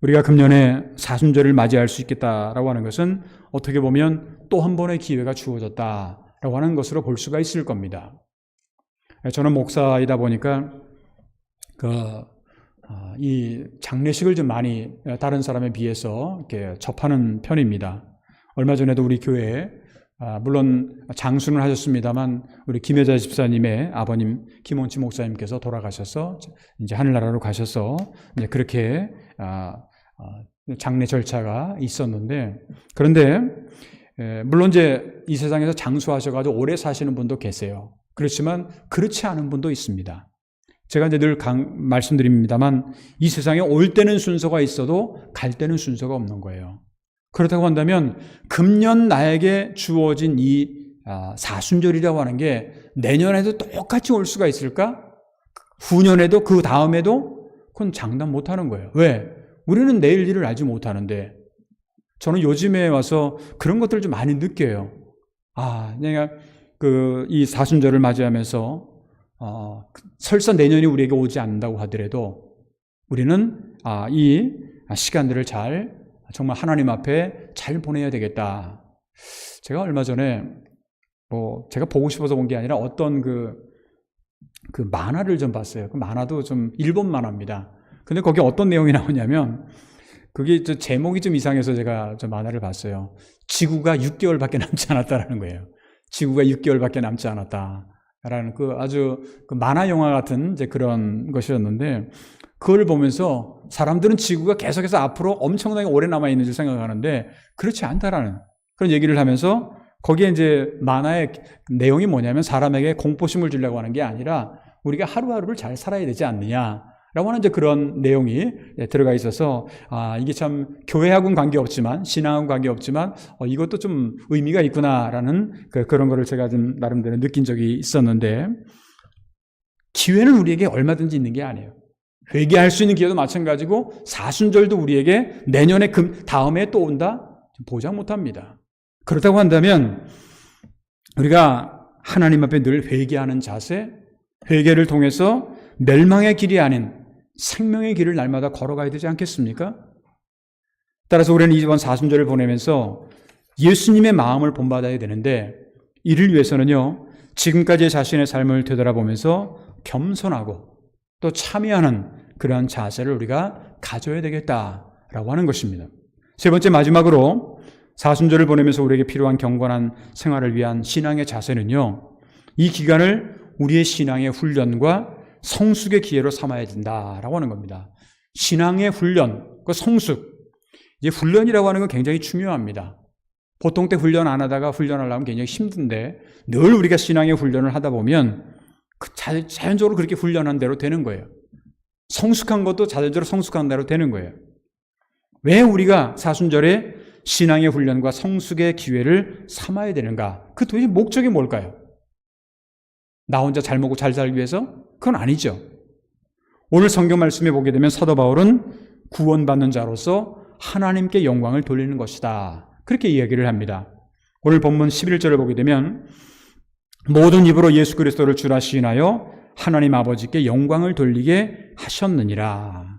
우리가 금년에 사순절을 맞이할 수 있겠다라고 하는 것은 어떻게 보면 또 한 번의 기회가 주어졌다라고 하는 것으로 볼 수가 있을 겁니다. 저는 목사이다 보니까 이 장례식을 좀 많이 다른 사람에 비해서 이렇게 접하는 편입니다. 얼마 전에도 우리 교회에 물론 장수는 하셨습니다만 우리 김혜자 집사님의 아버님 김원치 목사님께서 돌아가셔서 이제 하늘나라로 가셔서 이제 그렇게 장례 절차가 있었는데 그런데 물론 이제 이 세상에서 장수하셔가지고 오래 사시는 분도 계세요. 그렇지만 그렇지 않은 분도 있습니다. 제가 이제 늘 말씀드립니다만 이 세상에 올 때는 순서가 있어도 갈 때는 순서가 없는 거예요. 그렇다고 한다면 금년 나에게 주어진 이 사순절이라고 하는 게 내년에도 똑같이 올 수가 있을까? 후년에도 그 다음에도 그건 장담 못하는 거예요. 왜? 우리는 내일 일을 알지 못하는데 저는 요즘에 와서 그런 것들을 좀 많이 느껴요. 내가 이 사순절을 맞이하면서 설사 내년이 우리에게 오지 않는다고 하더라도 우리는 이 시간들을 정말 하나님 앞에 잘 보내야 되겠다. 제가 얼마 전에 제가 보고 싶어서 본 게 아니라 어떤 그 만화를 좀 봤어요. 그 만화도 좀 일본 만화입니다. 근데 거기 어떤 내용이 나오냐면 그게 제목이 좀 이상해서 제가 저 만화를 봤어요. 지구가 6개월밖에 남지 않았다라는 거예요. 지구가 6개월밖에 남지 않았다라는 아주 만화 영화 같은 이제 그런 것이었는데 그걸 보면서 사람들은 지구가 계속해서 앞으로 엄청나게 오래 남아있는 줄 생각하는데 그렇지 않다라는 그런 얘기를 하면서 거기에 이제 만화의 내용이 뭐냐면 사람에게 공포심을 주려고 하는 게 아니라 우리가 하루하루를 잘 살아야 되지 않느냐라고 하는 이제 그런 내용이 들어가 있어서 이게 참 교회하고는 관계없지만 신앙하고는 관계없지만 이것도 좀 의미가 있구나라는 그런 거를 제가 좀 나름대로 느낀 적이 있었는데 기회는 우리에게 얼마든지 있는 게 아니에요. 회개할 수 있는 기회도 마찬가지고 사순절도 우리에게 내년에 다음에 또 온다? 보장 못합니다. 그렇다고 한다면 우리가 하나님 앞에 늘 회개하는 자세, 회개를 통해서 멸망의 길이 아닌 생명의 길을 날마다 걸어가야 되지 않겠습니까? 따라서 우리는 이번 사순절을 보내면서 예수님의 마음을 본받아야 되는데 이를 위해서는요, 지금까지의 자신의 삶을 되돌아보면서 겸손하고 또 참여하는 그러한 자세를 우리가 가져야 되겠다라고 하는 것입니다. 세 번째 마지막으로 사순절을 보내면서 우리에게 필요한 경건한 생활을 위한 신앙의 자세는요, 이 기간을 우리의 신앙의 훈련과 성숙의 기회로 삼아야 된다라고 하는 겁니다. 신앙의 훈련, 그 성숙. 이제 훈련이라고 하는 건 굉장히 중요합니다. 보통 때 훈련 안 하다가 훈련하려면 굉장히 힘든데 늘 우리가 신앙의 훈련을 하다 보면 자연적으로 그렇게 훈련한 대로 되는 거예요. 성숙한 것도 자연적으로 성숙한 대로 되는 거예요. 왜 우리가 사순절에 신앙의 훈련과 성숙의 기회를 삼아야 되는가? 그 도대체 목적이 뭘까요? 나 혼자 잘 먹고 잘 살기 위해서? 그건 아니죠. 오늘 성경 말씀에 보게 되면 사도 바울은 구원받는 자로서 하나님께 영광을 돌리는 것이다. 그렇게 이야기를 합니다. 오늘 본문 11절을 보게 되면 모든 입으로 예수 그리스도를 주라 시인하여 하나님 아버지께 영광을 돌리게 하셨느니라.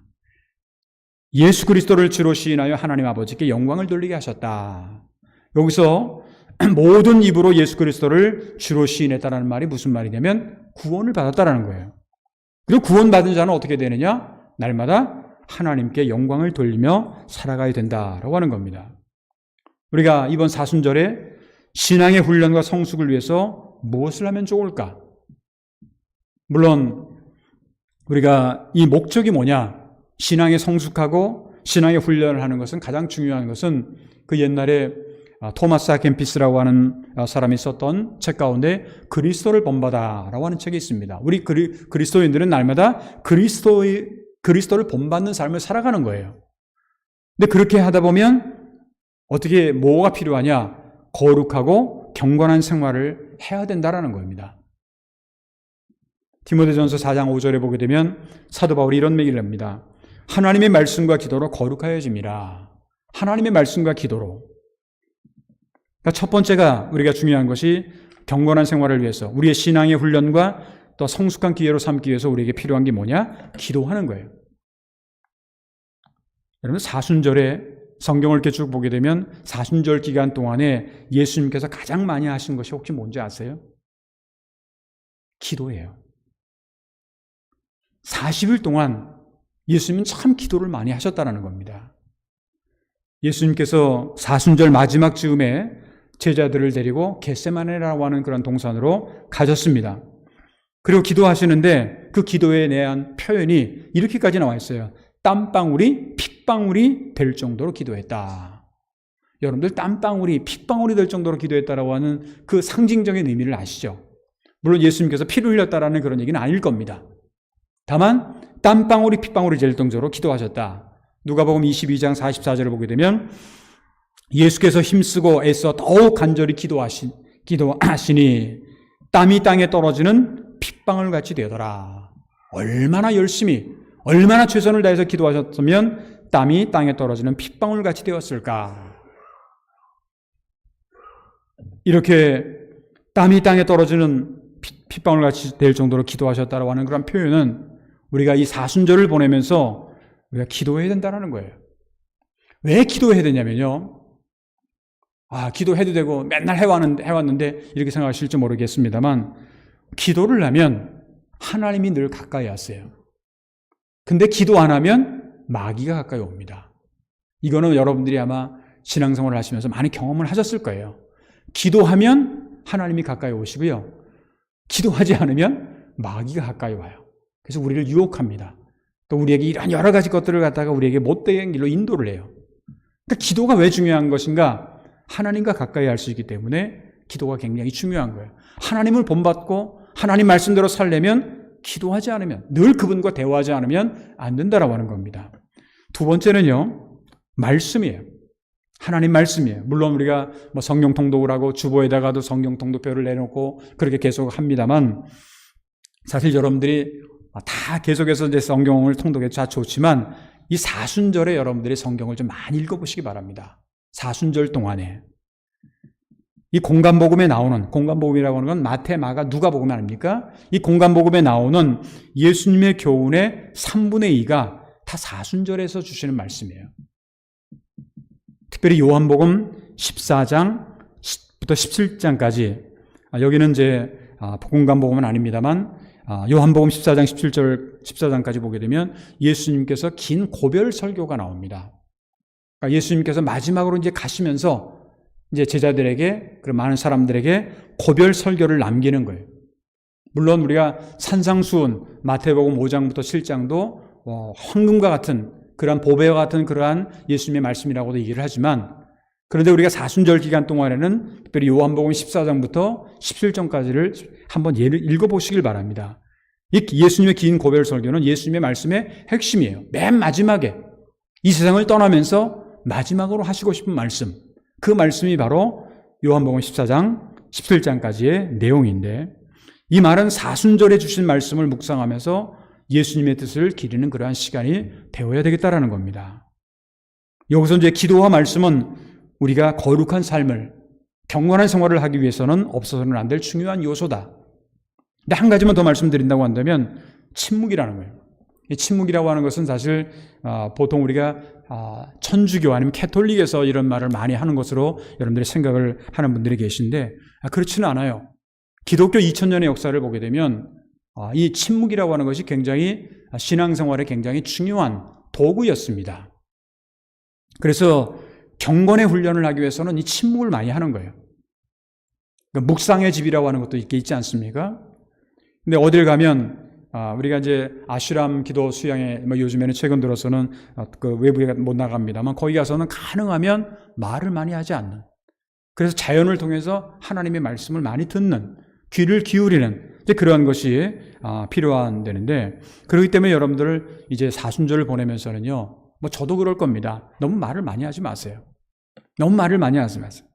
예수 그리스도를 주로 시인하여 하나님 아버지께 영광을 돌리게 하셨다. 여기서 모든 입으로 예수 그리스도를 주로 시인했다는 말이 무슨 말이냐면 구원을 받았다라는 거예요. 그리고 구원받은 자는 어떻게 되느냐? 날마다 하나님께 영광을 돌리며 살아가야 된다라고 하는 겁니다. 우리가 이번 사순절에 신앙의 훈련과 성숙을 위해서 무엇을 하면 좋을까? 물론 우리가 이 목적이 뭐냐? 신앙에 성숙하고 신앙의 훈련을 하는 것은 가장 중요한 것은 그 옛날에 토마스 아 켐피스라고 하는 사람이 썼던 책 가운데 그리스도를 본받아라고 하는 책이 있습니다. 우리 그리스도인들은 날마다 그리스도를 본받는 삶을 살아가는 거예요. 근데 그렇게 하다 보면 어떻게 뭐가 필요하냐? 거룩하고 경건한 생활을 해야 된다라는 겁니다. 디모데전서 4장 5절에 보게 되면 사도 바울이 이런 얘기를 합니다. 하나님의 말씀과 기도로 거룩하여짐이라. 하나님의 말씀과 기도로. 그러니까 첫 번째가 우리가 중요한 것이 경건한 생활을 위해서 우리의 신앙의 훈련과 또 성숙한 기회로 삼기 위해서 우리에게 필요한 게 뭐냐? 기도하는 거예요. 여러분 사순절에 성경을 이렇게 쭉 보게 되면 사순절 기간 동안에 예수님께서 가장 많이 하신 것이 혹시 뭔지 아세요? 기도예요. 40일 동안 예수님은 참 기도를 많이 하셨다는 겁니다. 예수님께서 사순절 마지막 즈음에 제자들을 데리고 겟세마네라고 하는 그런 동산으로 가셨습니다. 그리고 기도하시는데 그 기도에 대한 표현이 이렇게까지 나와 있어요. 땀방울이 핏방울이 될 정도로 기도했다. 여러분들 땀방울이 핏방울이 될 정도로 기도했다라고 하는 그 상징적인 의미를 아시죠? 물론 예수님께서 피를 흘렸다라는 그런 얘기는 아닐 겁니다. 다만 땀방울이 핏방울이 될 정도로 기도하셨다. 누가복음 22장 44절을 보게 되면 예수께서 힘쓰고 애써 더욱 간절히 기도하시니 땀이 땅에 떨어지는 핏방울 같이 되더라. 얼마나 열심히 얼마나 최선을 다해서 기도하셨으면 땀이 땅에 떨어지는 핏방울 같이 되었을까. 이렇게 땀이 땅에 떨어지는 핏방울 같이 될 정도로 기도하셨다라고 하는 그런 표현은 우리가 이 사순절을 보내면서 우리가 기도해야 된다는 거예요. 왜 기도해야 되냐면요. 기도해도 되고 맨날 해왔는데 이렇게 생각하실지 모르겠습니다만 기도를 하면 하나님이 늘 가까이 하세요. 근데 기도 안 하면 마귀가 가까이 옵니다. 이거는 여러분들이 아마 신앙생활을 하시면서 많이 경험을 하셨을 거예요. 기도하면 하나님이 가까이 오시고요. 기도하지 않으면 마귀가 가까이 와요. 그래서 우리를 유혹합니다. 또 우리에게 이런 여러 가지 것들을 갖다가 우리에게 못된 길로 인도를 해요. 그러니까 기도가 왜 중요한 것인가? 하나님과 가까이 할 수 있기 때문에 기도가 굉장히 중요한 거예요. 하나님을 본받고 하나님 말씀대로 살려면 기도하지 않으면, 늘 그분과 대화하지 않으면 안 된다라고 하는 겁니다. 두 번째는요, 말씀이에요. 하나님 말씀이에요. 물론 우리가 뭐 성경 통독을 하고 주보에다가도 성경 통독표를 내놓고 그렇게 계속 합니다만, 사실 여러분들이 다 계속해서 이제 성경을 통독해 다 좋지만 이 사순절에 여러분들이 성경을 좀 많이 읽어보시기 바랍니다. 사순절 동안에 이 공간복음에 나오는, 공간복음이라고 하는 건 마태, 마가, 누가복음 아닙니까? 이 공간복음에 나오는 예수님의 교훈의 3분의 2가 다 사순절에서 주시는 말씀이에요. 특별히 요한복음 14장부터 17장까지, 여기는 이제 공간복음은 아닙니다만 요한복음 14장 17절 14장까지 보게 되면 예수님께서 긴 고별 설교가 나옵니다. 그러니까 예수님께서 마지막으로 이제 가시면서 이제 제자들에게, 그리고 많은 사람들에게 고별 설교를 남기는 거예요. 물론 우리가 산상수훈 마태복음 5장부터 7장도 황금과 같은 그러한 보배와 같은 그러한 예수님의 말씀이라고도 얘기를 하지만, 그런데 우리가 사순절 기간 동안에는 특별히 요한복음 14장부터 17장까지를 한번 읽어보시길 바랍니다. 이 예수님의 긴 고별 설교는 예수님의 말씀의 핵심이에요. 맨 마지막에 이 세상을 떠나면서 마지막으로 하시고 싶은 말씀, 그 말씀이 바로 요한복음 14장 17장까지의 내용인데, 이 말은 사순절에 주신 말씀을 묵상하면서 예수님의 뜻을 기리는 그러한 시간이 되어야 되겠다라는 겁니다. 여기서 이제 기도와 말씀은 우리가 거룩한 삶을, 경건한 생활을 하기 위해서는 없어서는 안 될 중요한 요소다. 근데 한 가지만 더 말씀드린다고 한다면 침묵이라는 거예요. 이 침묵이라고 하는 것은 사실 보통 우리가 천주교 아니면 캐톨릭에서 이런 말을 많이 하는 것으로 여러분들이 생각을 하는 분들이 계신데, 그렇지는 않아요. 기독교 2000년의 역사를 보게 되면 이 침묵이라고 하는 것이 굉장히 신앙생활에 굉장히 중요한 도구였습니다. 그래서 경건의 훈련을 하기 위해서는 이 침묵을 많이 하는 거예요. 그러니까 묵상의 집이라고 하는 것도 있지 않습니까? 근데 어딜 가면 우리가 이제 아슈람 기도 수양회, 요즘에는 최근 들어서는 그 외부에 못 나갑니다만, 거기 가서는 가능하면 말을 많이 하지 않는, 그래서 자연을 통해서 하나님의 말씀을 많이 듣는, 귀를 기울이는 그러한 것이 필요한데, 그렇기 때문에 여러분들 이제 사순절을 보내면서는요, 뭐 저도 그럴 겁니다. 너무 말을 많이 하지 마세요. 너무 말을 많이 하지 마세요.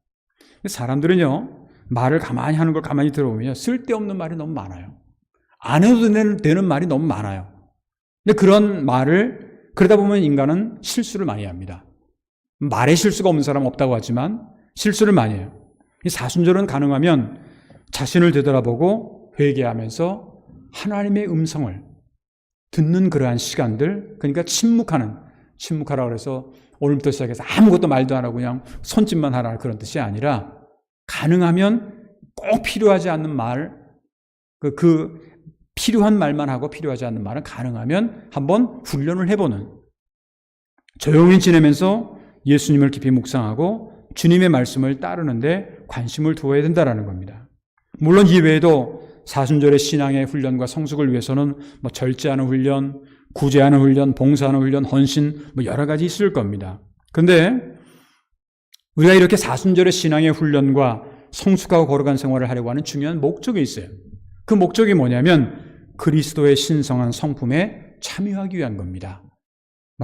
사람들은요, 말을 가만히 하는 걸 가만히 들어보면 쓸데없는 말이 너무 많아요. 안 해도 되는 말이 너무 많아요. 근데 그런 말을, 그러다 보면 인간은 실수를 많이 합니다. 말에 실수가 없는 사람은 없다고 하지만 실수를 많이 해요. 이 사순절은 가능하면 자신을 되돌아보고 회개하면서 하나님의 음성을 듣는 그러한 시간들, 그러니까 침묵하라고 해서 오늘부터 시작해서 아무것도 말도 안 하고 그냥 손짓만 하라 그런 뜻이 아니라, 가능하면 꼭 필요하지 않는 말, 그 필요한 말만 하고 필요하지 않는 말은 가능하면 한번 훈련을 해보는, 조용히 지내면서 예수님을 깊이 묵상하고 주님의 말씀을 따르는데 관심을 두어야 된다는 겁니다. 물론 이외에도 사순절의 신앙의 훈련과 성숙을 위해서는 뭐 절제하는 훈련, 구제하는 훈련, 봉사하는 훈련, 헌신, 뭐 여러 가지 있을 겁니다. 그런데 우리가 이렇게 사순절의 신앙의 훈련과 성숙하고 거룩한 생활을 하려고 하는 중요한 목적이 있어요. 그 목적이 뭐냐면 그리스도의 신성한 성품에 참여하기 위한 겁니다.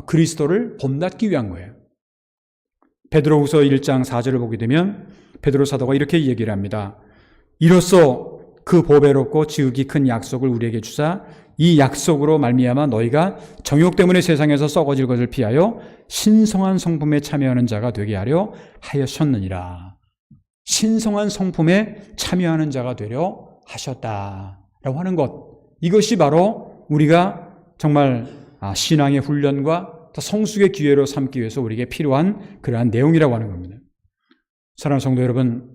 그리스도를 본받기 위한 거예요. 베드로후서 1장 4절을 보게 되면 베드로 사도가 이렇게 얘기를 합니다. 이로써 그 보배롭고 지극히 큰 약속을 우리에게 주사 이 약속으로 말미암아 너희가 정욕 때문에 세상에서 썩어질 것을 피하여 신성한 성품에 참여하는 자가 되게 하려 하셨느니라. 신성한 성품에 참여하는 자가 되려 하셨다라고 하는 것, 이것이 바로 우리가 정말 신앙의 훈련과 성숙의 기회로 삼기 위해서 우리에게 필요한 그러한 내용이라고 하는 겁니다. 사랑하는 성도 여러분,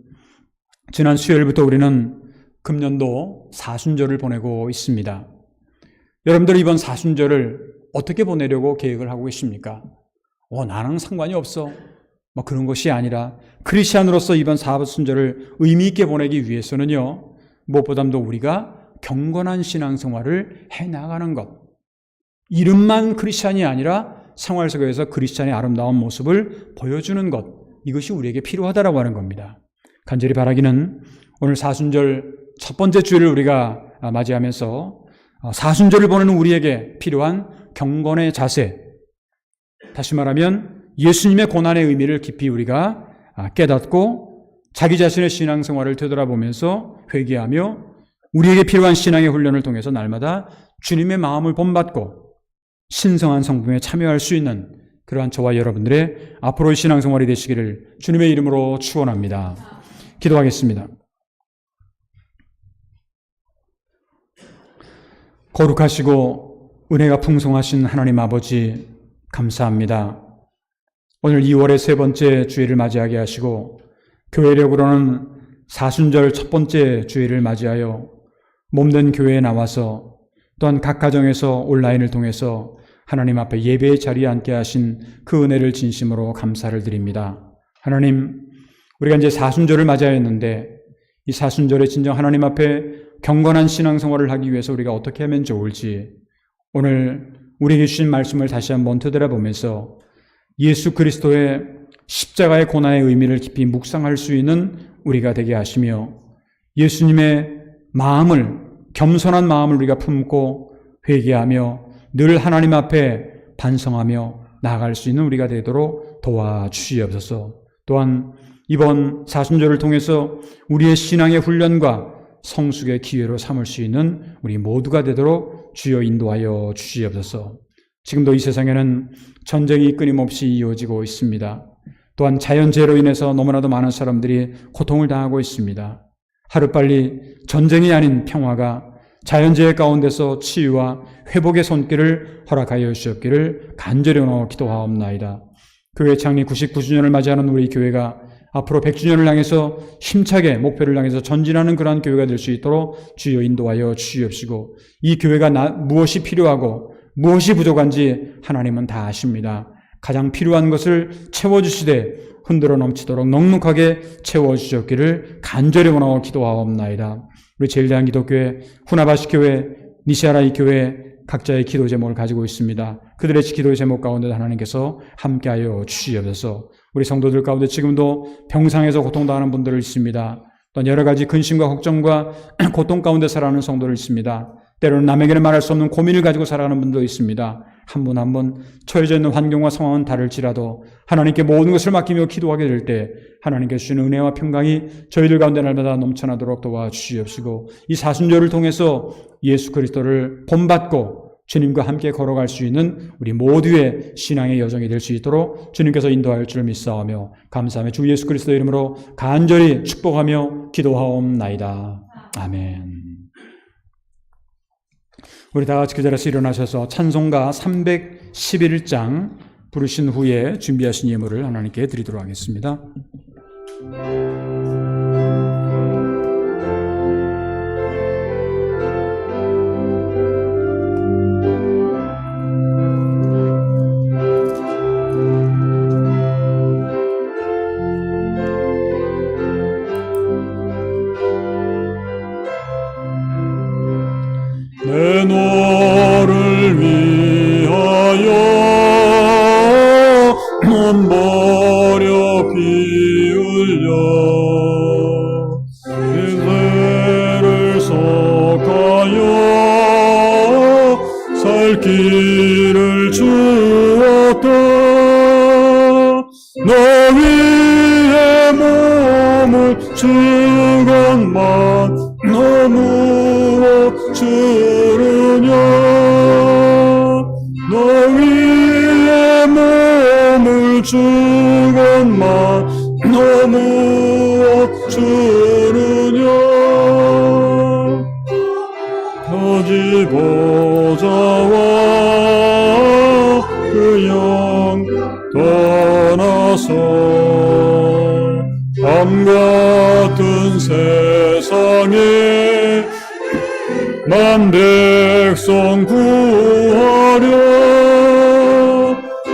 지난 수요일부터 우리는 금년도 사순절을 보내고 있습니다. 여러분들 이번 사순절을 어떻게 보내려고 계획을 하고 계십니까? 나랑 상관이 없어. 그런 것이 아니라 크리스찬으로서 이번 사순절을 의미 있게 보내기 위해서는요, 무엇보다도 우리가 경건한 신앙생활을 해나가는 것, 이름만 크리스찬이 아니라 생활 속에서 크리스찬의 아름다운 모습을 보여주는 것, 이것이 우리에게 필요하다라고 하는 겁니다. 간절히 바라기는 오늘 사순절 첫 번째 주일을 우리가 맞이하면서 사순절을 보내는 우리에게 필요한 경건의 자세, 다시 말하면 예수님의 고난의 의미를 깊이 우리가 깨닫고 자기 자신의 신앙생활을 되돌아보면서 회개하며 우리에게 필요한 신앙의 훈련을 통해서 날마다 주님의 마음을 본받고 신성한 성품에 참여할 수 있는 그러한 저와 여러분들의 앞으로의 신앙생활이 되시기를 주님의 이름으로 축원합니다. 기도하겠습니다. 거룩하시고 은혜가 풍성하신 하나님 아버지 감사합니다. 오늘 2월의 세 번째 주일을 맞이하게 하시고 교회력으로는 사순절 첫 번째 주일을 맞이하여 몸된 교회에 나와서 또한 각 가정에서 온라인을 통해서 하나님 앞에 예배의 자리에 앉게 하신 그 은혜를 진심으로 감사를 드립니다. 하나님, 우리가 이제 사순절을 맞이하였는데 이 사순절에 진정 하나님 앞에 경건한 신앙생활을 하기 위해서 우리가 어떻게 하면 좋을지 오늘 우리에게 주신 말씀을 다시 한번 되돌아보면서 예수 그리스도의 십자가의 고난의 의미를 깊이 묵상할 수 있는 우리가 되게 하시며 예수님의 마음을, 겸손한 마음을 우리가 품고 회개하며 늘 하나님 앞에 반성하며 나아갈 수 있는 우리가 되도록 도와주시옵소서. 또한 이번 사순절을 통해서 우리의 신앙의 훈련과 성숙의 기회로 삼을 수 있는 우리 모두가 되도록 주여 인도하여 주시옵소서. 지금도 이 세상에는 전쟁이 끊임없이 이어지고 있습니다. 또한 자연재해로 인해서 너무나도 많은 사람들이 고통을 당하고 있습니다. 하루빨리 전쟁이 아닌 평화가 자연재해 가운데서 치유와 회복의 손길을 허락하여 주시옵기를 간절히 기도하옵나이다. 교회 창립 99주년을 맞이하는 우리 교회가 앞으로 100주년을 향해서 힘차게 목표를 향해서 전진하는 그러한 교회가 될 수 있도록 주여 인도하여 주시옵시고 이 교회가 무엇이 필요하고 무엇이 부족한지 하나님은 다 아십니다. 가장 필요한 것을 채워주시되 흔들어 넘치도록 넉넉하게 채워주셨기를 간절히 원하고 기도하옵나이다. 우리 제일대한 기독교회, 후나바시 교회, 니시아라이 교회 각자의 기도 제목을 가지고 있습니다. 그들의 기도 제목 가운데 하나님께서 함께하여 주시옵소서. 우리 성도들 가운데 지금도 병상에서 고통당하는 분들을 있습니다. 또 여러 가지 근심과 걱정과 고통 가운데 살아가는 성도를 있습니다. 때로는 남에게는 말할 수 없는 고민을 가지고 살아가는 분도 있습니다. 한 분 한 분 처해져 있는 환경과 상황은 다를지라도 하나님께 모든 것을 맡기며 기도하게 될 때 하나님께 주시는 은혜와 평강이 저희들 가운데 날마다 넘쳐나도록 도와주시옵시고 이 사순절을 통해서 예수 그리스도를 본받고 주님과 함께 걸어갈 수 있는 우리 모두의 신앙의 여정이 될 수 있도록 주님께서 인도할 줄 믿사오며 감사하며 주 예수 그리스도 이름으로 간절히 축복하며 기도하옵나이다. 아멘. 우리 다 같이 그 자리에서 일어나셔서 찬송가 311장 부르신 후에 준비하신 예물을 하나님께 드리도록 하겠습니다. 내 너를 위하여 몸 버려 피 흘려 인생을 속하여 살 길을 주었다. 너 위에 몸을 주건만 너무 주르냐. 너 위에 몸을 주건만 너무 주르냐. 터지 보자와 그 영 떠나서 밤 같은 세상에 만 백성 구하려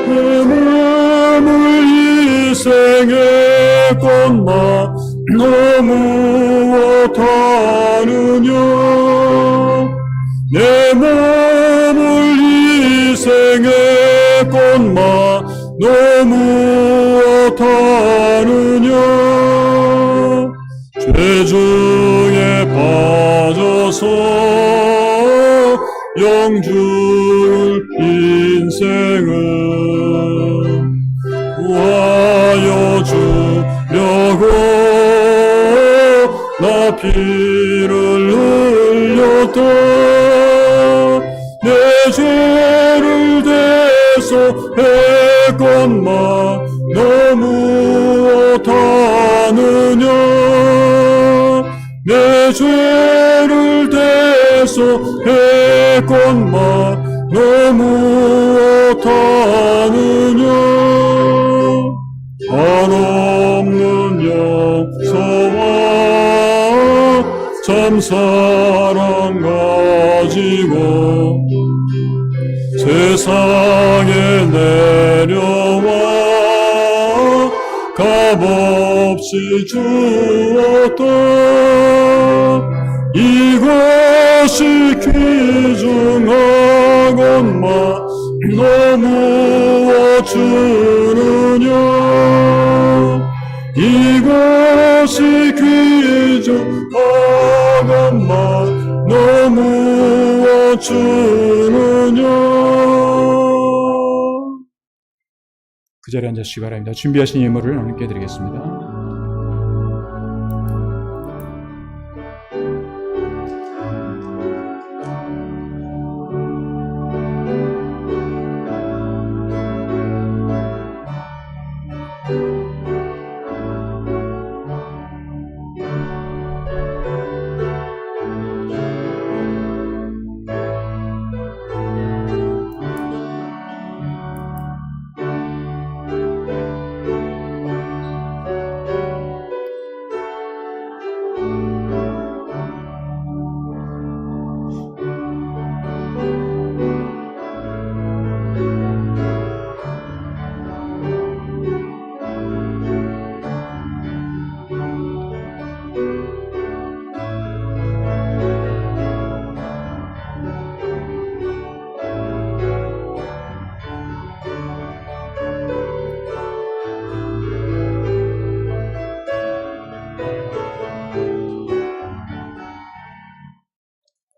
내 몸을 희생의 꽃만 너무 타느냐. 내 몸을 희생의 꽃만 너무 타느냐. 빠져서 영줄 인생은 구하여 주려고 나 피를 흘렸다. 내 죄를 대서 했건만 너무 못하느냐. 내 죄를 대서 했건만 너무 못하느냐. 한없는 용서와 참사랑 가지고 세상에 내려와 값없이 주었다. 이것이 귀중하건만 너무 어주느냐. 이것이 귀중하건만 너무 어주느냐. 그 자리에 앉으시기 바랍니다. 준비하신 예물을 하나님께 드리겠습니다.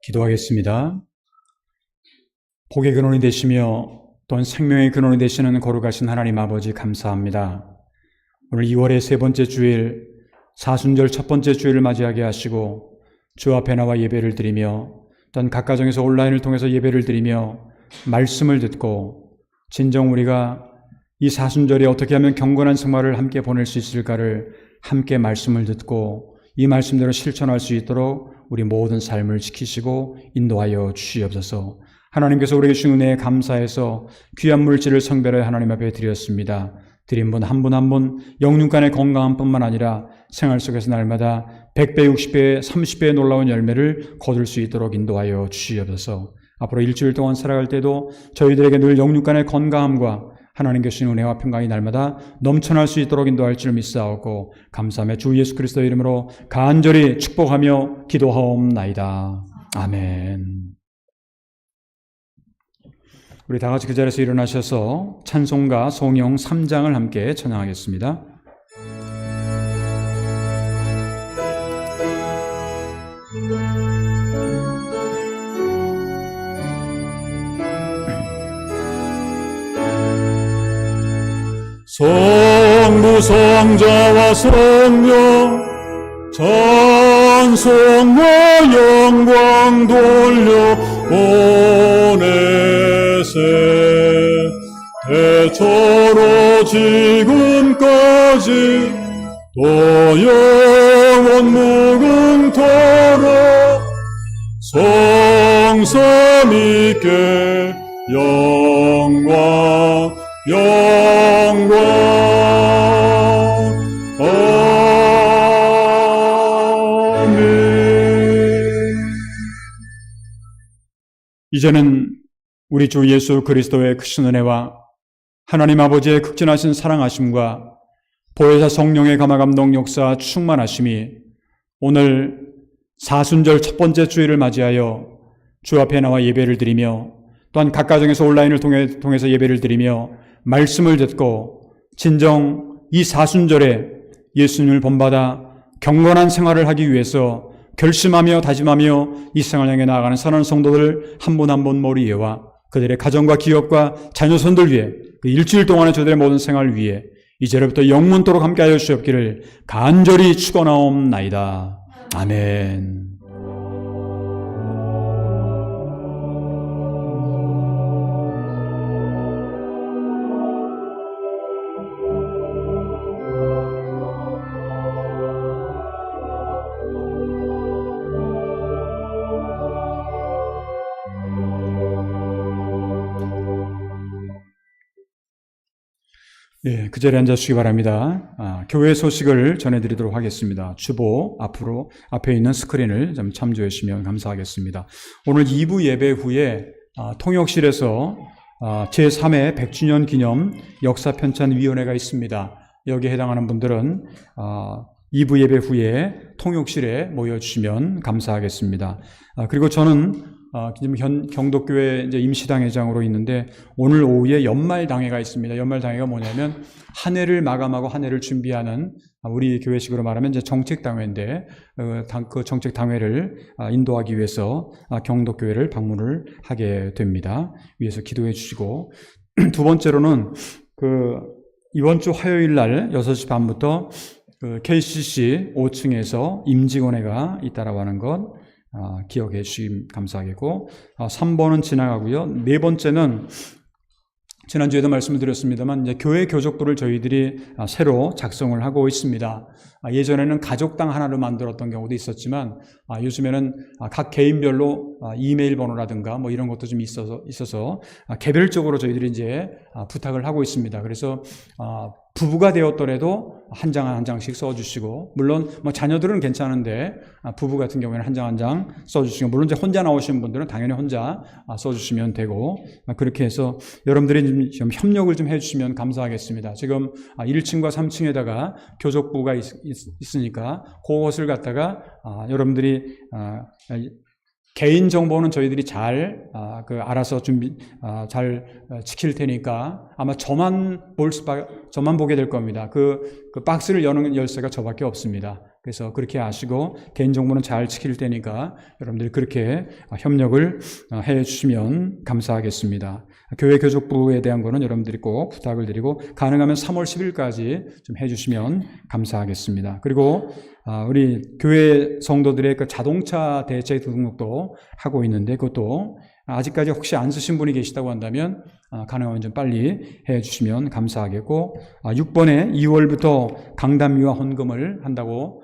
기도하겠습니다. 복의 근원이 되시며 또한 생명의 근원이 되시는 거룩하신 하나님 아버지 감사합니다. 오늘 2월의 세 번째 주일, 사순절 첫 번째 주일을 맞이하게 하시고 주 앞에 나와 예배를 드리며 또한 각 가정에서 온라인을 통해서 예배를 드리며 말씀을 듣고 진정 우리가 이 사순절에 어떻게 하면 경건한 생활을 함께 보낼 수 있을까를 함께 말씀을 듣고 이 말씀대로 실천할 수 있도록 우리 모든 삶을 지키시고 인도하여 주시옵소서. 하나님께서 우리에게 주신 은혜에 감사해서 귀한 물질을 성별하여 하나님 앞에 드렸습니다. 드린 분 한 분 한 분 영육간의 건강한 뿐만 아니라 생활 속에서 날마다 100배, 60배, 30배의 놀라운 열매를 거둘 수 있도록 인도하여 주시옵소서. 앞으로 일주일 동안 살아갈 때도 저희들에게 늘 영육간의 건강함과 하나님께 주신 은혜와 평강이 날마다 넘쳐날 수 있도록 인도할 줄 믿사옵고 감사하며 주 예수 그리스도의 이름으로 간절히 축복하며 기도하옵나이다. 아멘. 우리 다 같이 그 자리에서 일어나셔서 찬송가 송영 3장을 함께 찬양하겠습니다. 성부 성자와 성령 찬송과 영광 돌려 보내세. 대처로 지금까지 또 영원 무궁토록 성삼위께 영광 영광 아멘. 이제는 우리 주 예수 그리스도의 크신 은혜와 하나님 아버지의 극진하신 사랑하심과 보혜사 성령의 감화감동 역사 충만하심이 오늘 사순절 첫 번째 주일을 맞이하여 주 앞에 나와 예배를 드리며 또한 각 가정에서 온라인을 통해서 예배를 드리며 말씀을 듣고 진정 이 사순절에 예수님을 본받아 경건한 생활을 하기 위해서 결심하며 다짐하며 이 생을 향해 나아가는 사랑하는 성도들 한 분 한 분 머리에와 그들의 가정과 기업과 자녀손들 위해 그 일주일 동안의 저들의 모든 생활 위해 이제로부터 영원토록 함께하여 주옵기를 간절히 축원하옵나이다. 아멘. 예, 그 자리에 앉아주시기 바랍니다. 교회 소식을 전해드리도록 하겠습니다. 주보 앞에 있는 스크린을 좀 참조해 주시면 감사하겠습니다. 오늘 2부 예배 후에 통역실에서 제3회 100주년 기념 역사편찬위원회가 있습니다. 여기에 해당하는 분들은 2부 예배 후에 통역실에 모여주시면 감사하겠습니다. 그리고 저는 지금 경덕교회 이제 임시당회장으로 있는데 오늘 오후에 연말당회가 있습니다. 연말당회가 뭐냐면 한 해를 마감하고 한 해를 준비하는 우리 교회식으로 말하면 이제 정책당회인데 그 정책당회를 인도하기 위해서 경덕교회를 방문을 하게 됩니다. 위에서 기도해 주시고 두 번째로는 이번 주 화요일 날 6시 반부터 KCC 5층에서 임직원회가 있다라고 하는 것 기억해 주시면 감사하겠고 3번은 지나가고요. 네 번째는 지난주에도 말씀을 드렸습니다만 이제 교회 교족부를 저희들이 새로 작성을 하고 있습니다. 예전에는 가족당 하나를 만들었던 경우도 있었지만 요즘에는 각 개인별로 이메일 번호라든가 뭐 이런 것도 좀 있어서 개별적으로 저희들이 이제 부탁을 하고 있습니다. 그래서 부부가 되었더라도 한 장 한 장씩 써주시고, 물론 뭐 자녀들은 괜찮은데 부부 같은 경우에는 한 장 한 장 써주시고, 물론 이제 혼자 나오시는 분들은 당연히 혼자 써주시면 되고, 그렇게 해서 여러분들이 좀 협력을 좀 해주시면 감사하겠습니다. 지금 1층과 3층에다가 교족부가 있으니까 그것을 갖다가 여러분들이 개인 정보는 저희들이 잘 알아서 잘 지킬 테니까 아마 저만 보게 될 겁니다. 그 박스를 여는 열쇠가 저밖에 없습니다. 그래서 그렇게 아시고 개인 정보는 잘 지킬 테니까 여러분들이 그렇게 협력을 해 주시면 감사하겠습니다. 교회 교족부에 대한 거는 여러분들이 꼭 부탁을 드리고 가능하면 3월 10일까지 좀 해 주시면 감사하겠습니다. 그리고 우리 교회 성도들의 그 자동차 대체 등록도 하고 있는데 그것도 아직까지 혹시 안 쓰신 분이 계시다고 한다면 가능하면 좀 빨리 해 주시면 감사하겠고 6번에 2월부터 강단미와 헌금을 한다고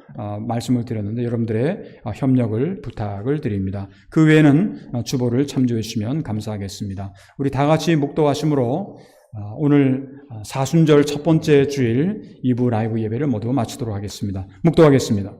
말씀을 드렸는데 여러분들의 협력을 부탁을 드립니다. 그 외에는 주보를 참조해 주시면 감사하겠습니다. 우리 다 같이 묵도하심으로 오늘 사순절 첫 번째 주일 2부 라이브 예배를 모두 마치도록 하겠습니다. 묵도하겠습니다.